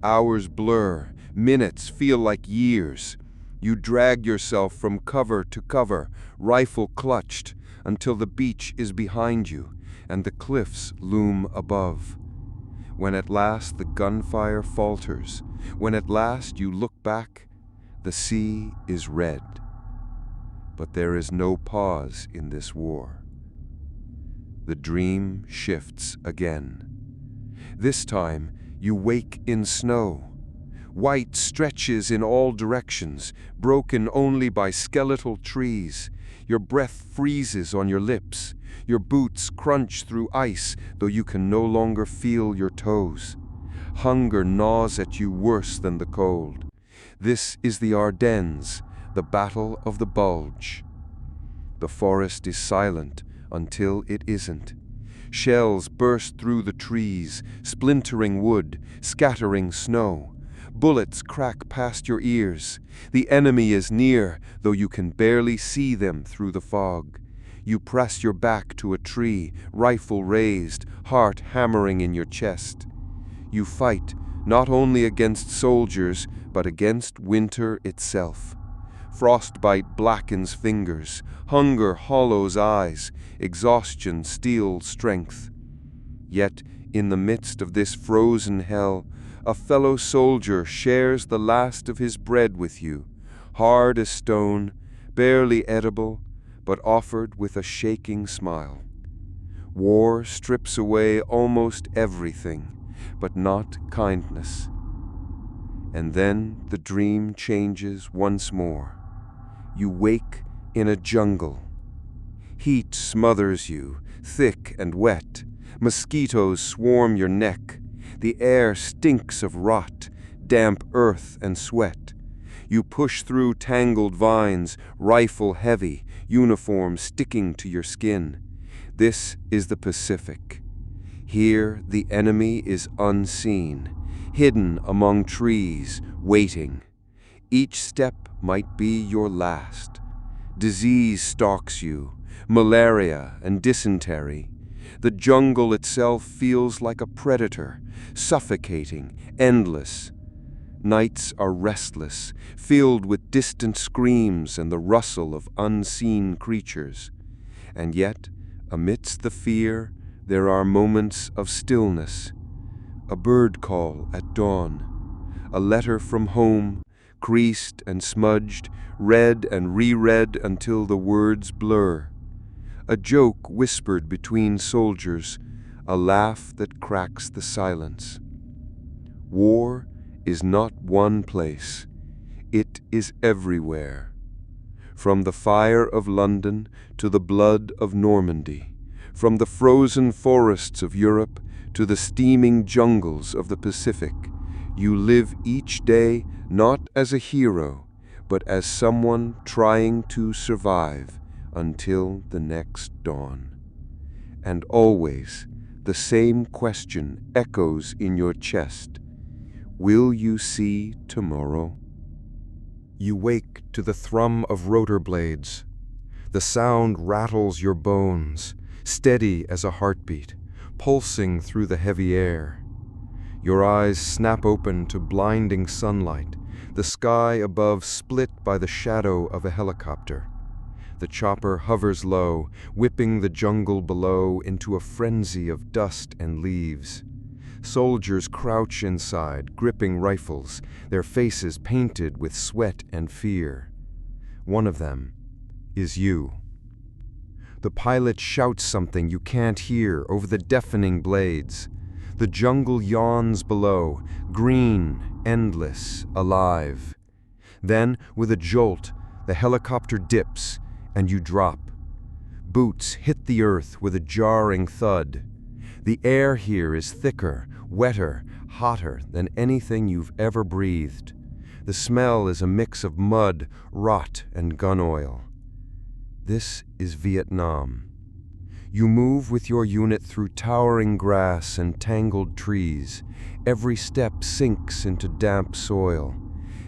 Hours blur, minutes feel like years. You drag yourself from cover to cover, rifle clutched, until the beach is behind you and the cliffs loom above. When at last the gunfire falters, when at last you look back, the sea is red. But there is no pause in this war. The dream shifts again. This time, you wake in snow. White stretches in all directions, broken only by skeletal trees. Your breath freezes on your lips. Your boots crunch through ice, though you can no longer feel your toes. Hunger gnaws at you worse than the cold. This is the Ardennes, the Battle of the Bulge. The forest is silent until it isn't. Shells burst through the trees, splintering wood, scattering snow. Bullets crack past your ears. The enemy is near, though you can barely see them through the fog. You press your back to a tree, rifle raised, heart hammering in your chest. You fight, not only against soldiers, but against winter itself. Frostbite blackens fingers, hunger hollows eyes, exhaustion steals strength. Yet, in the midst of this frozen hell, a fellow soldier shares the last of his bread with you, hard as stone, barely edible, but offered with a shaking smile. War strips away almost everything, but not kindness. And then the dream changes once more. You wake in a jungle. Heat smothers you, thick and wet. Mosquitoes swarm your neck. The air stinks of rot. damp earth and sweat. You push through tangled vines, rifle heavy, uniform sticking to your skin. This is the Pacific. Here the enemy is unseen, hidden among trees, waiting. Each step might be your last. Disease stalks you, malaria and dysentery. The jungle itself feels like a predator, suffocating, endless. Nights are restless, filled with distant screams and the rustle of unseen creatures. And yet, amidst the fear, there are moments of stillness. A bird call at dawn, a letter from home, creased and smudged, read and reread until the words blur. A joke whispered between soldiers, a laugh that cracks the silence. War is not one place. It is everywhere. From the fire of London to the blood of Normandy, from the frozen forests of Europe to the steaming jungles of the Pacific, you live each day not as a hero, but as someone trying to survive until the next dawn. And always the same question echoes in your chest. Will you see tomorrow? You wake to the thrum of rotor blades. The sound rattles your bones, steady as a heartbeat, pulsing through the heavy air. Your eyes snap open to blinding sunlight, the sky above split by the shadow of a helicopter. The chopper hovers low, whipping the jungle below into a frenzy of dust and leaves. Soldiers crouch inside, gripping rifles, their faces painted with sweat and fear. One of them is you. The pilot shouts something you can't hear over the deafening blades. The jungle yawns below, green, endless, alive. Then, with a jolt, the helicopter dips, and you drop. Boots hit the earth with a jarring thud. The air here is thicker, wetter, hotter than anything you've ever breathed. The smell is a mix of mud, rot, and gun oil. This is Vietnam. You move with your unit through towering grass and tangled trees. Every step sinks into damp soil.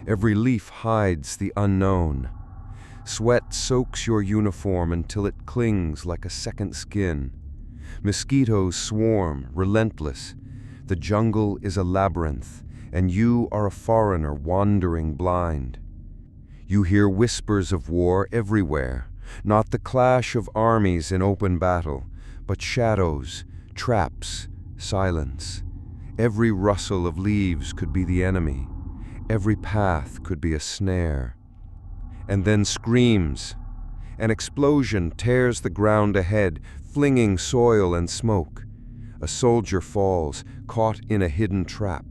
Every leaf hides the unknown. Sweat soaks your uniform until it clings like a second skin. Mosquitoes swarm, relentless. The jungle is a labyrinth, and you are a foreigner wandering blind. You hear whispers of war everywhere, not the clash of armies in open battle, but shadows, traps, silence. Every rustle of leaves could be the enemy. Every path could be a snare. And then screams. An explosion tears the ground ahead, flinging soil and smoke. A soldier falls, caught in a hidden trap.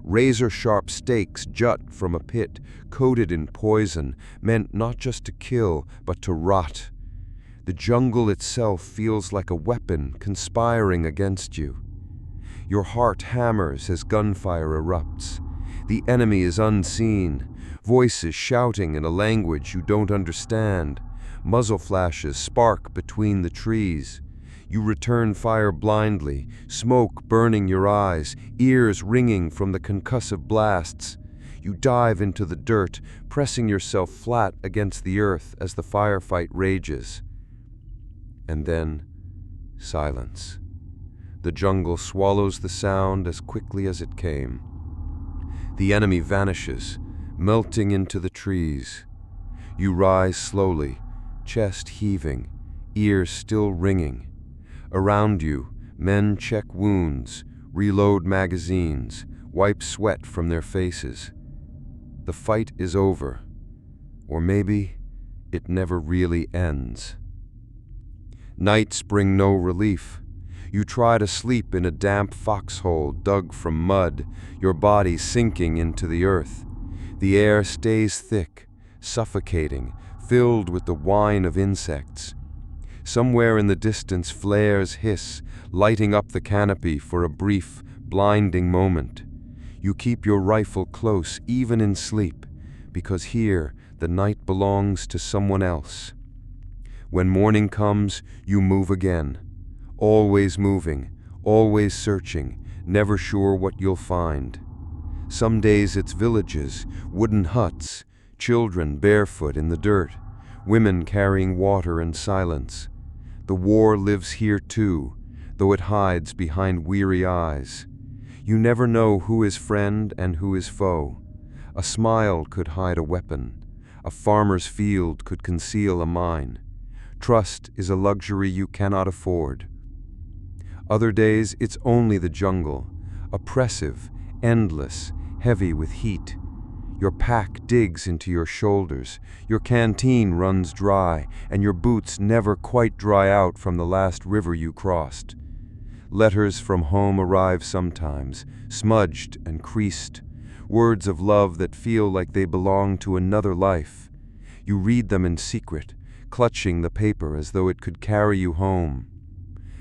Razor-sharp stakes jut from a pit, coated in poison, meant not just to kill, but to rot. The jungle itself feels like a weapon conspiring against you. Your heart hammers as gunfire erupts. The enemy is unseen, voices shouting in a language you don't understand. Muzzle flashes spark between the trees. You return fire blindly, smoke burning your eyes, ears ringing from the concussive blasts. You dive into the dirt, pressing yourself flat against the earth as the firefight rages. And then, silence. The jungle swallows the sound as quickly as it came. The enemy vanishes, melting into the trees. You rise slowly, chest heaving, ears still ringing. Around you, men check wounds, reload magazines, wipe sweat from their faces. The fight is over, or maybe it never really ends. Nights bring no relief. You try to sleep in a damp foxhole dug from mud, your body sinking into the earth. The air stays thick, suffocating, filled with the whine of insects. Somewhere in the distance flares hiss, lighting up the canopy for a brief, blinding moment. You keep your rifle close even in sleep, because here the night belongs to someone else. When morning comes, you move again, always moving, always searching, never sure what you'll find. Some days it's villages, wooden huts, children barefoot in the dirt, women carrying water and silence. The war lives here too, though it hides behind weary eyes. You never know who is friend and who is foe. A smile could hide a weapon. A farmer's field could conceal a mine. Trust is a luxury you cannot afford. Other days it's only the jungle, oppressive, endless, heavy with heat. Your pack digs into your shoulders, your canteen runs dry, and your boots never quite dry out from the last river you crossed. Letters from home arrive sometimes, smudged and creased, words of love that feel like they belong to another life. You read them in secret, clutching the paper as though it could carry you home.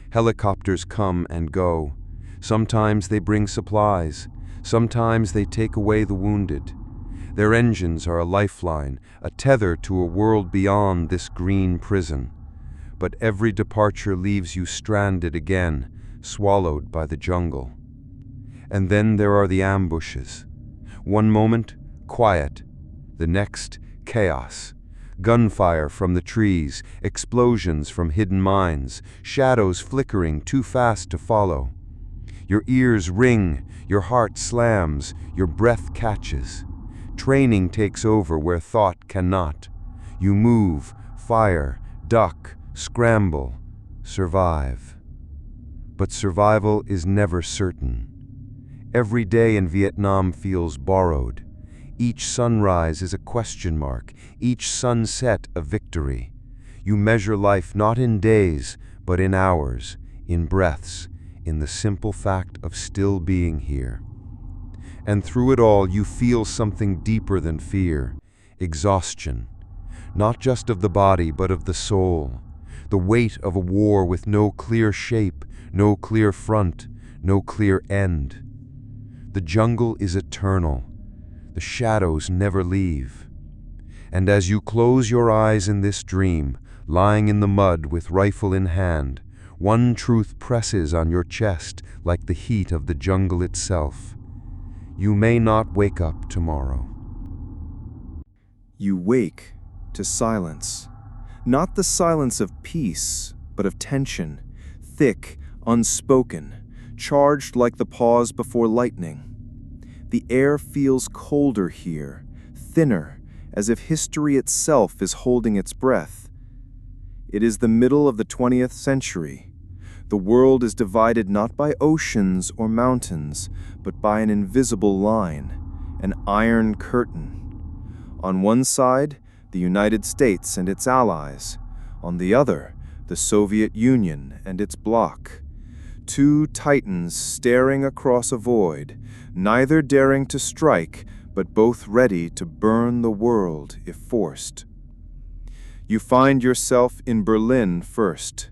Helicopters come and go. Sometimes they bring supplies. Sometimes they take away the wounded. Their engines are a lifeline, a tether to a world beyond this green prison. But every departure leaves you stranded again, swallowed by the jungle. And then there are the ambushes. One moment, quiet. The next, chaos. Gunfire from the trees, explosions from hidden mines, shadows flickering too fast to follow. Your ears ring, your heart slams, your breath catches. Training takes over where thought cannot. You move, fire, duck, scramble, survive. But survival is never certain. Every day in Vietnam feels borrowed. Each sunrise is a question mark, each sunset a victory. You measure life not in days, but in hours, in breaths, in the simple fact of still being here. And through it all, you feel something deeper than fear, exhaustion, not just of the body, but of the soul, the weight of a war with no clear shape, no clear front, no clear end. The jungle is eternal. The shadows never leave. And as you close your eyes in this dream, lying in the mud with rifle in hand, one truth presses on your chest like the heat of the jungle itself. You may not wake up tomorrow. You wake to silence. Not the silence of peace, but of tension, thick, unspoken, charged like the pause before lightning. The air feels colder here, thinner, as if history itself is holding its breath. It is the middle of the 20th century. The world is divided not by oceans or mountains, but by an invisible line, an iron curtain. On one side, the United States and its allies. On the other, the Soviet Union and its bloc. Two titans staring across a void, neither daring to strike, but both ready to burn the world if forced. You find yourself in Berlin first.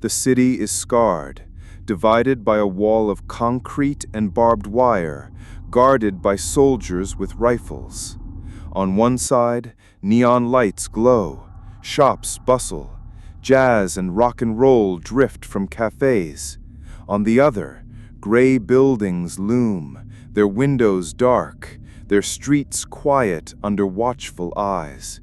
The city is scarred, divided by a wall of concrete and barbed wire, guarded by soldiers with rifles. On one side, neon lights glow, shops bustle, jazz and rock and roll drift from cafes. On the other, gray buildings loom, their windows dark, their streets quiet under watchful eyes.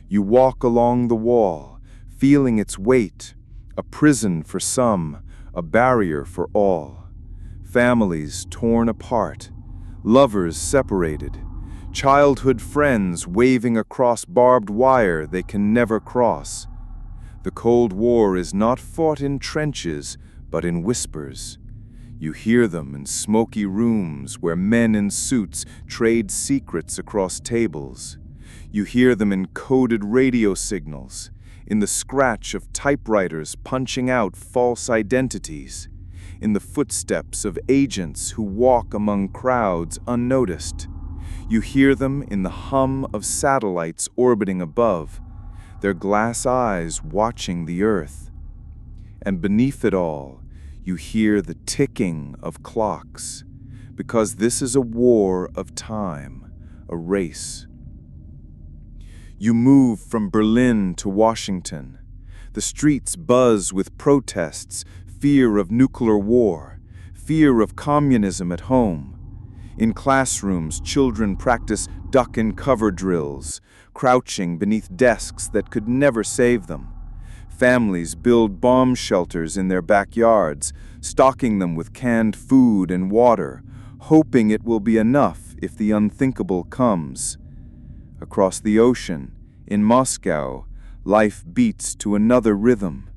You walk along the wall, feeling its weight, a prison for some, a barrier for all. Families torn apart, lovers separated, childhood friends waving across barbed wire they can never cross. The Cold War is not fought in trenches, but in whispers. You hear them in smoky rooms where men in suits trade secrets across tables. You hear them in coded radio signals, in the scratch of typewriters punching out false identities, in the footsteps of agents who walk among crowds unnoticed. You hear them in the hum of satellites orbiting above, their glass eyes watching the earth. And beneath it all, you hear the ticking of clocks. because this is a war of time, a race. You move from Berlin to Washington. The streets buzz with protests, fear of nuclear war, fear of communism at home. In classrooms, children practice duck and cover drills, crouching beneath desks that could never save them. Families build bomb shelters in their backyards, stocking them with canned food and water, hoping it will be enough if the unthinkable comes. Across the ocean, in Moscow, life beats to another rhythm.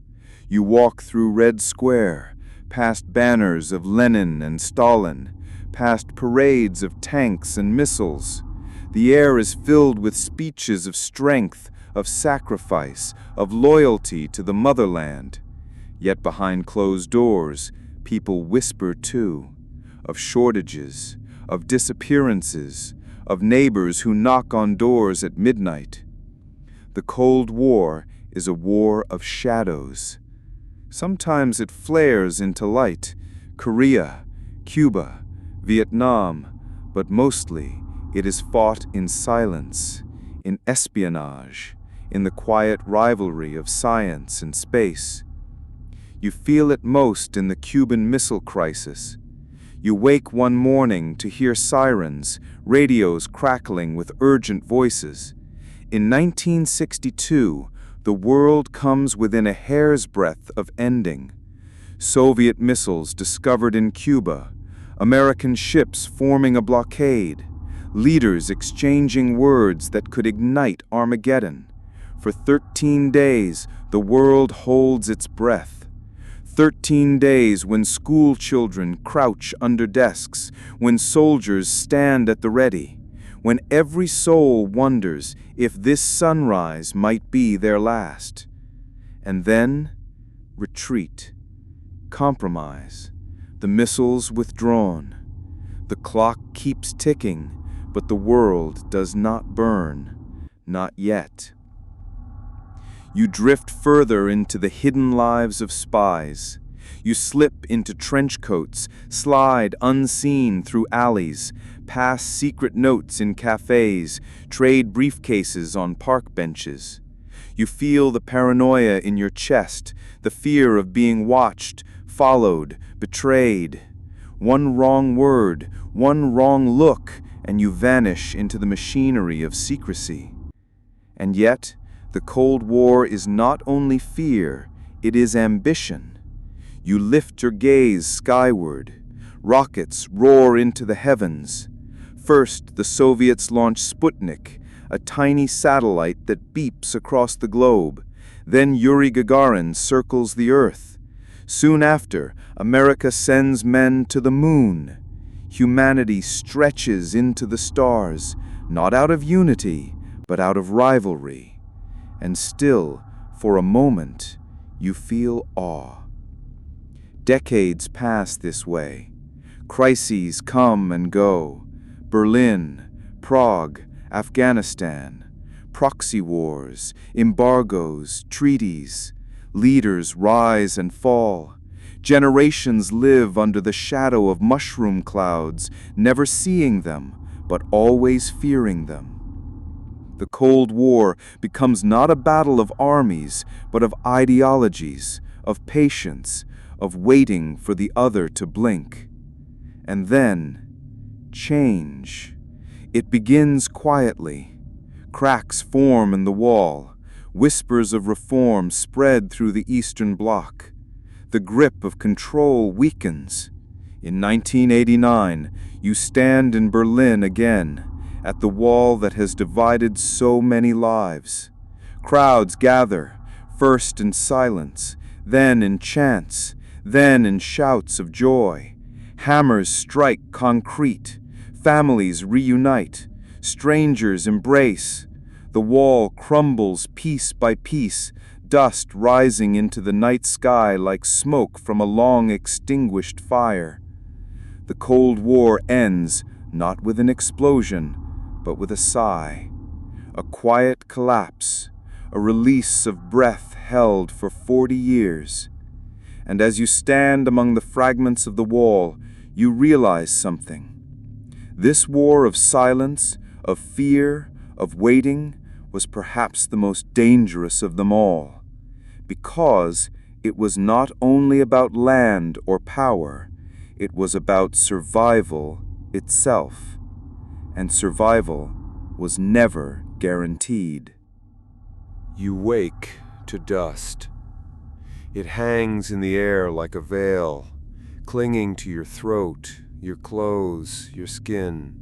You walk through Red Square, past banners of Lenin and Stalin, past parades of tanks and missiles. The air is filled with speeches of strength, of sacrifice, of loyalty to the motherland. Yet behind closed doors, people whisper too, of shortages, of disappearances, of neighbors who knock on doors at midnight. The Cold War is a war of shadows. Sometimes it flares into light, Korea, Cuba, Vietnam, but mostly it is fought in silence, in espionage, in the quiet rivalry of science and space. You feel it most in the Cuban Missile Crisis. You wake one morning to hear sirens, radios crackling with urgent voices. In 1962, the world comes within a hair's breadth of ending. Soviet missiles discovered in Cuba, American ships forming a blockade, leaders exchanging words that could ignite Armageddon. For 13 days, the world holds its breath. 13 days when school children crouch under desks, when soldiers stand at the ready, when every soul wonders if this sunrise might be their last. And then, retreat, compromise, the missiles withdrawn. The clock keeps ticking, but the world does not burn, not yet. You drift further into the hidden lives of spies. You slip into trench coats, slide unseen through alleys, pass secret notes in cafes, trade briefcases on park benches. You feel the paranoia in your chest, the fear of being watched, followed, betrayed. One wrong word, one wrong look, and you vanish into the machinery of secrecy. And yet, the Cold War is not only fear, it is ambition. You lift your gaze skyward. Rockets roar into the heavens. First, the Soviets launch Sputnik, a tiny satellite that beeps across the globe. Then Yuri Gagarin circles the Earth. Soon after, America sends men to the moon. Humanity stretches into the stars, not out of unity, but out of rivalry. And still, for a moment, you feel awe. Decades pass this way. Crises come and go. Berlin, Prague, Afghanistan, proxy wars, embargoes, treaties. Leaders rise and fall. Generations live under the shadow of mushroom clouds, never seeing them, but always fearing them. The Cold War becomes not a battle of armies, but of ideologies, of patience, of waiting for the other to blink. And then, change. It begins quietly. Cracks form in the wall. Whispers of reform spread through the Eastern Bloc. The grip of control weakens. In 1989, you stand in Berlin again, at the wall that has divided so many lives. Crowds gather, first in silence, then in chants, then in shouts of joy. Hammers strike concrete, families reunite, strangers embrace. The wall crumbles piece by piece, dust rising into the night sky like smoke from a long extinguished fire. The Cold War ends not with an explosion, but with a sigh, a quiet collapse, a release of breath held for 40 years. And as you stand among the fragments of the wall, you realize something. This war of silence, of fear, of waiting, was perhaps the most dangerous of them all, because it was not only about land or power, it was about survival itself, and survival was never guaranteed. You wake to dust. It hangs in the air like a veil, clinging to your throat, your clothes, your skin.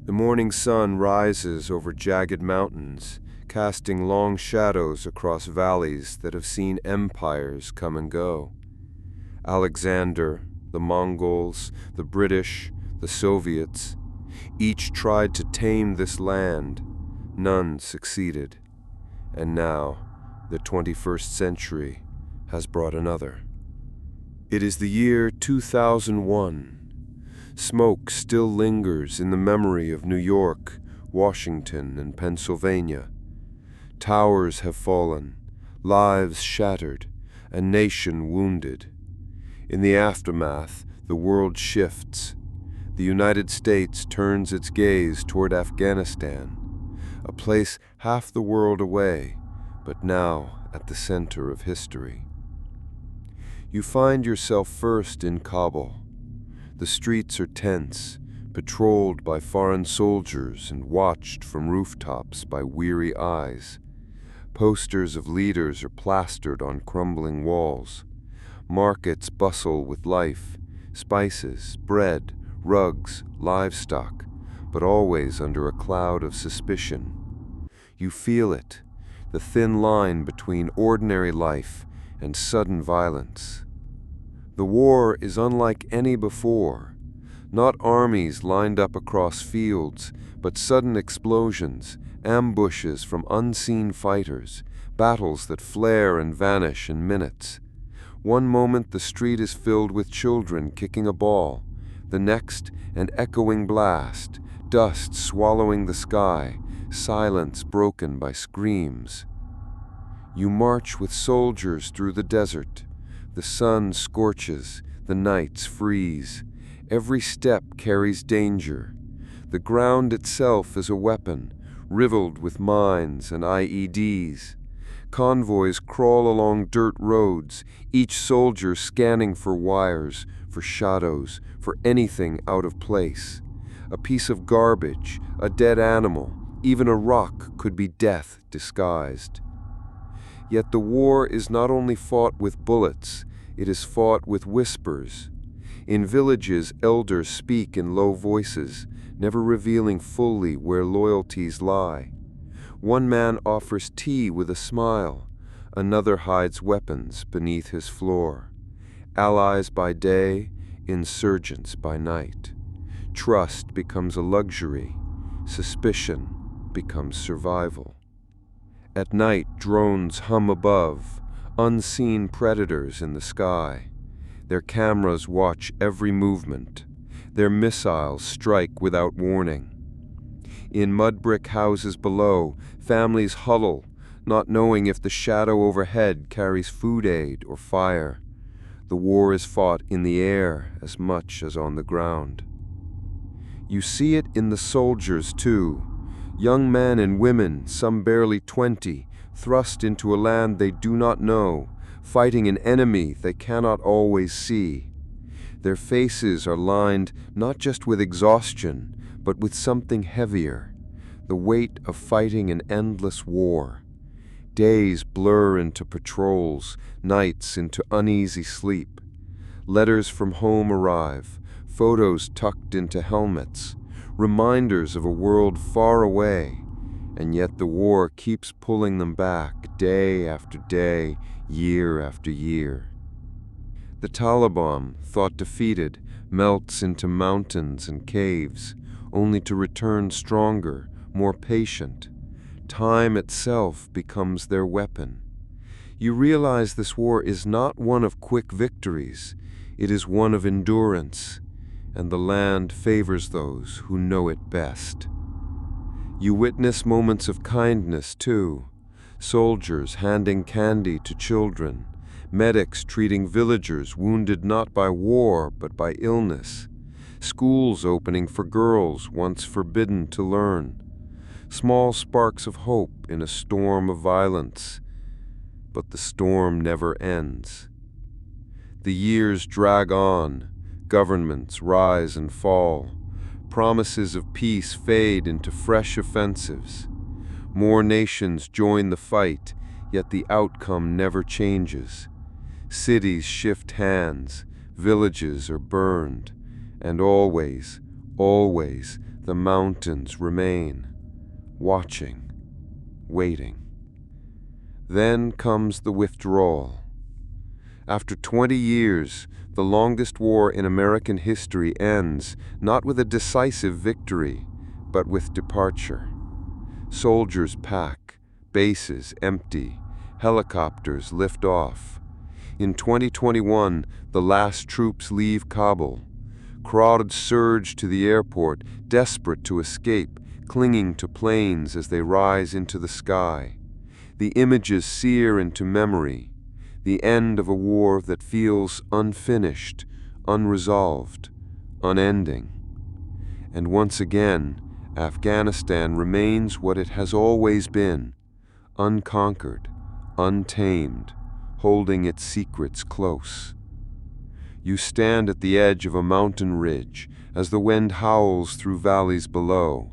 The morning sun rises over jagged mountains, casting long shadows across valleys that have seen empires come and go. Alexander, the Mongols, the British, the Soviets, each tried to tame this land. None succeeded. And now, the 21st century has brought another. It is the year 2001. Smoke still lingers in the memory of New York, Washington, and Pennsylvania. Towers have fallen, lives shattered, a nation wounded. In the aftermath, the world shifts. The United States turns its gaze toward Afghanistan, a place half the world away, but now at the center of history. You find yourself first in Kabul. The streets are tense, patrolled by foreign soldiers and watched from rooftops by weary eyes. Posters of leaders are plastered on crumbling walls. Markets bustle with life, spices, bread, rugs, livestock, but always under a cloud of suspicion. You feel it, the thin line between ordinary life and sudden violence. The war is unlike any before. Not armies lined up across fields, but sudden explosions, ambushes from unseen fighters, battles that flare and vanish in minutes. One moment the street is filled with children kicking a ball, the next an echoing blast, dust swallowing the sky, silence broken by screams. You march with soldiers through the desert. The sun scorches, the nights freeze. Every step carries danger. The ground itself is a weapon, riddled with mines and IEDs. Convoys crawl along dirt roads, each soldier scanning for wires, for shadows, for anything out of place. A piece of garbage, a dead animal, even a rock could be death disguised. Yet the war is not only fought with bullets, it is fought with whispers. In villages, elders speak in low voices, never revealing fully where loyalties lie. One man offers tea with a smile, another hides weapons beneath his floor. Allies by day, insurgents by night. Trust becomes a luxury, suspicion becomes survival. At night, drones hum above, unseen predators in the sky. Their cameras watch every movement. Their missiles strike without warning. In mud brick houses below, families huddle, not knowing if the shadow overhead carries food aid or fire. The war is fought in the air as much as on the ground. You see it in the soldiers, too. Young men and women, some barely 20, thrust into a land they do not know, fighting an enemy they cannot always see. Their faces are lined not just with exhaustion, but with something heavier, the weight of fighting an endless war. Days blur into patrols, nights into uneasy sleep. Letters from home arrive, photos tucked into helmets, reminders of a world far away, and yet the war keeps pulling them back day after day, year after year. The Taliban, thought defeated, melts into mountains and caves, only to return stronger, more patient. Time itself becomes their weapon. You realize this war is not one of quick victories, it is one of endurance, and the land favors those who know it best. You witness moments of kindness, too. Soldiers handing candy to children, medics treating villagers wounded not by war but by illness, schools opening for girls once forbidden to learn, small sparks of hope in a storm of violence. But the storm never ends. The years drag on, governments rise and fall, promises of peace fade into fresh offensives. More nations join the fight, yet the outcome never changes. Cities shift hands, villages are burned, and always, always the mountains remain, watching, waiting. Then comes the withdrawal. After 20 years, the longest war in American history ends not with a decisive victory, but with departure. Soldiers pack, bases empty, helicopters lift off. In 2021, the last troops leave Kabul. Crowds surge to the airport, desperate to escape, clinging to planes as they rise into the sky. The images sear into memory, the end of a war that feels unfinished, unresolved, unending. And once again, Afghanistan remains what it has always been, unconquered, untamed, holding its secrets close. You stand at the edge of a mountain ridge as the wind howls through valleys below.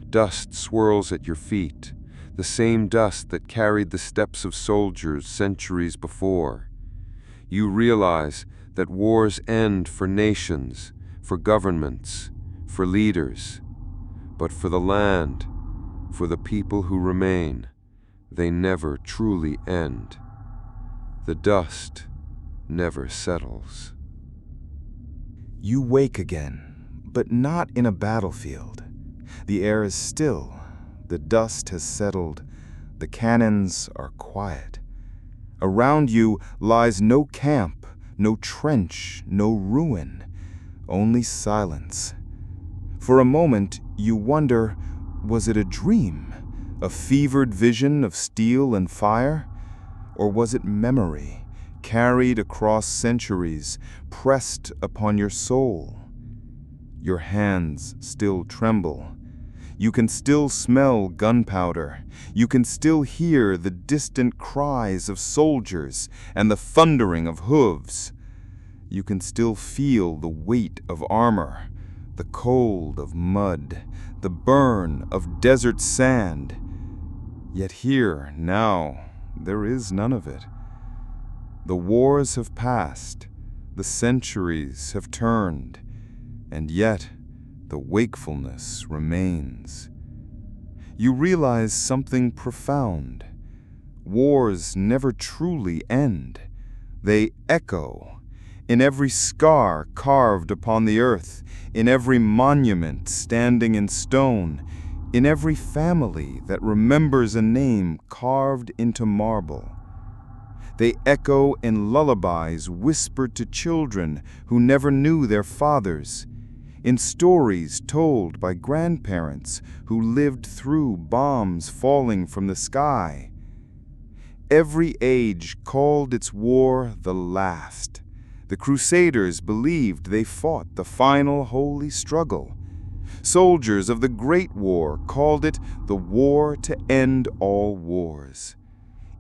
Dust swirls at your feet, the same dust that carried the steps of soldiers centuries before. You realize that wars end for nations, for governments, for leaders, but for the land, for the people who remain, they never truly end. The dust never settles. You wake again, but not in a battlefield. The air is still. The dust has settled. The cannons are quiet. Around you lies no camp, no trench, no ruin, only silence. For a moment, you wonder, was it a dream, a fevered vision of steel and fire? Or was it memory, carried across centuries, pressed upon your soul? Your hands still tremble. You can still smell gunpowder. You can still hear the distant cries of soldiers and the thundering of hooves. You can still feel the weight of armor, the cold of mud, the burn of desert sand. Yet here, now, there is none of it. The wars have passed, the centuries have turned, and yet the wakefulness remains. You realize something profound. Wars never truly end. They echo in every scar carved upon the earth, in every monument standing in stone, in every family that remembers a name carved into marble. They echo in lullabies whispered to children who never knew their fathers, in stories told by grandparents who lived through bombs falling from the sky. Every age called its war the last. The Crusaders believed they fought the final holy struggle. Soldiers of the Great War called it the war to end all wars.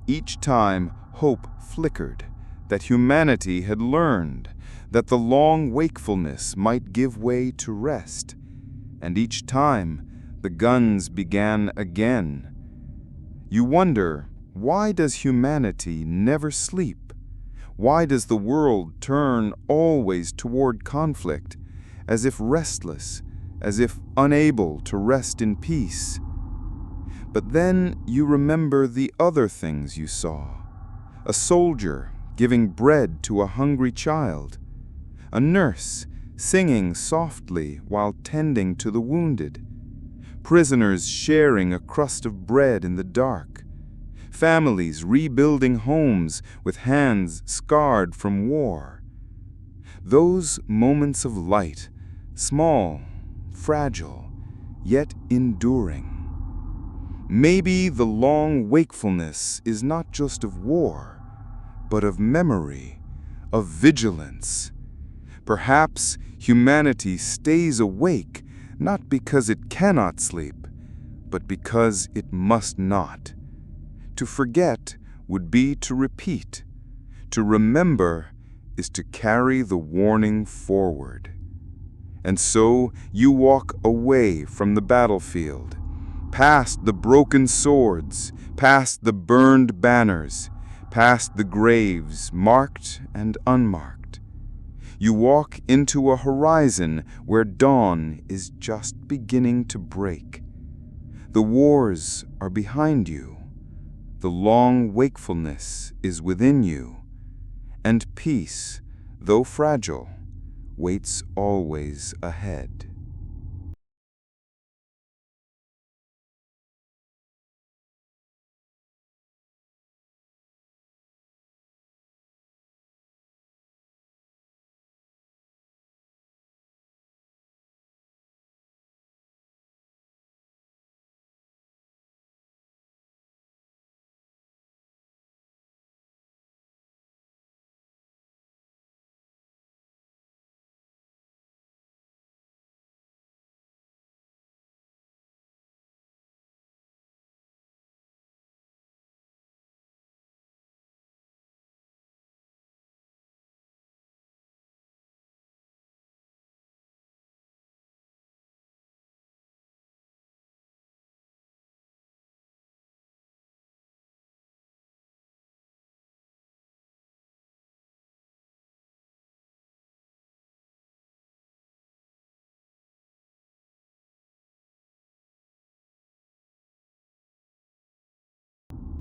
Each time, hope flickered, that humanity had learned, that the long wakefulness might give way to rest. And each time, the guns began again. You wonder, why does humanity never sleep? Why does the world turn always toward conflict, as if restless, as if unable to rest in peace? But then you remember the other things you saw. A soldier giving bread to a hungry child. A nurse singing softly while tending to the wounded. Prisoners sharing a crust of bread in the dark. Families rebuilding homes with hands scarred from war. Those moments of light, small, fragile, yet enduring. Maybe the long wakefulness is not just of war, but of memory, of vigilance. Perhaps humanity stays awake not because it cannot sleep, but because it must not. To forget would be to repeat. To remember is to carry the warning forward. And so you walk away from the battlefield, past the broken swords, past the burned banners, past the graves marked and unmarked. You walk into a horizon where dawn is just beginning to break. The wars are behind you. The long wakefulness is within you. And peace, though fragile, waits always ahead.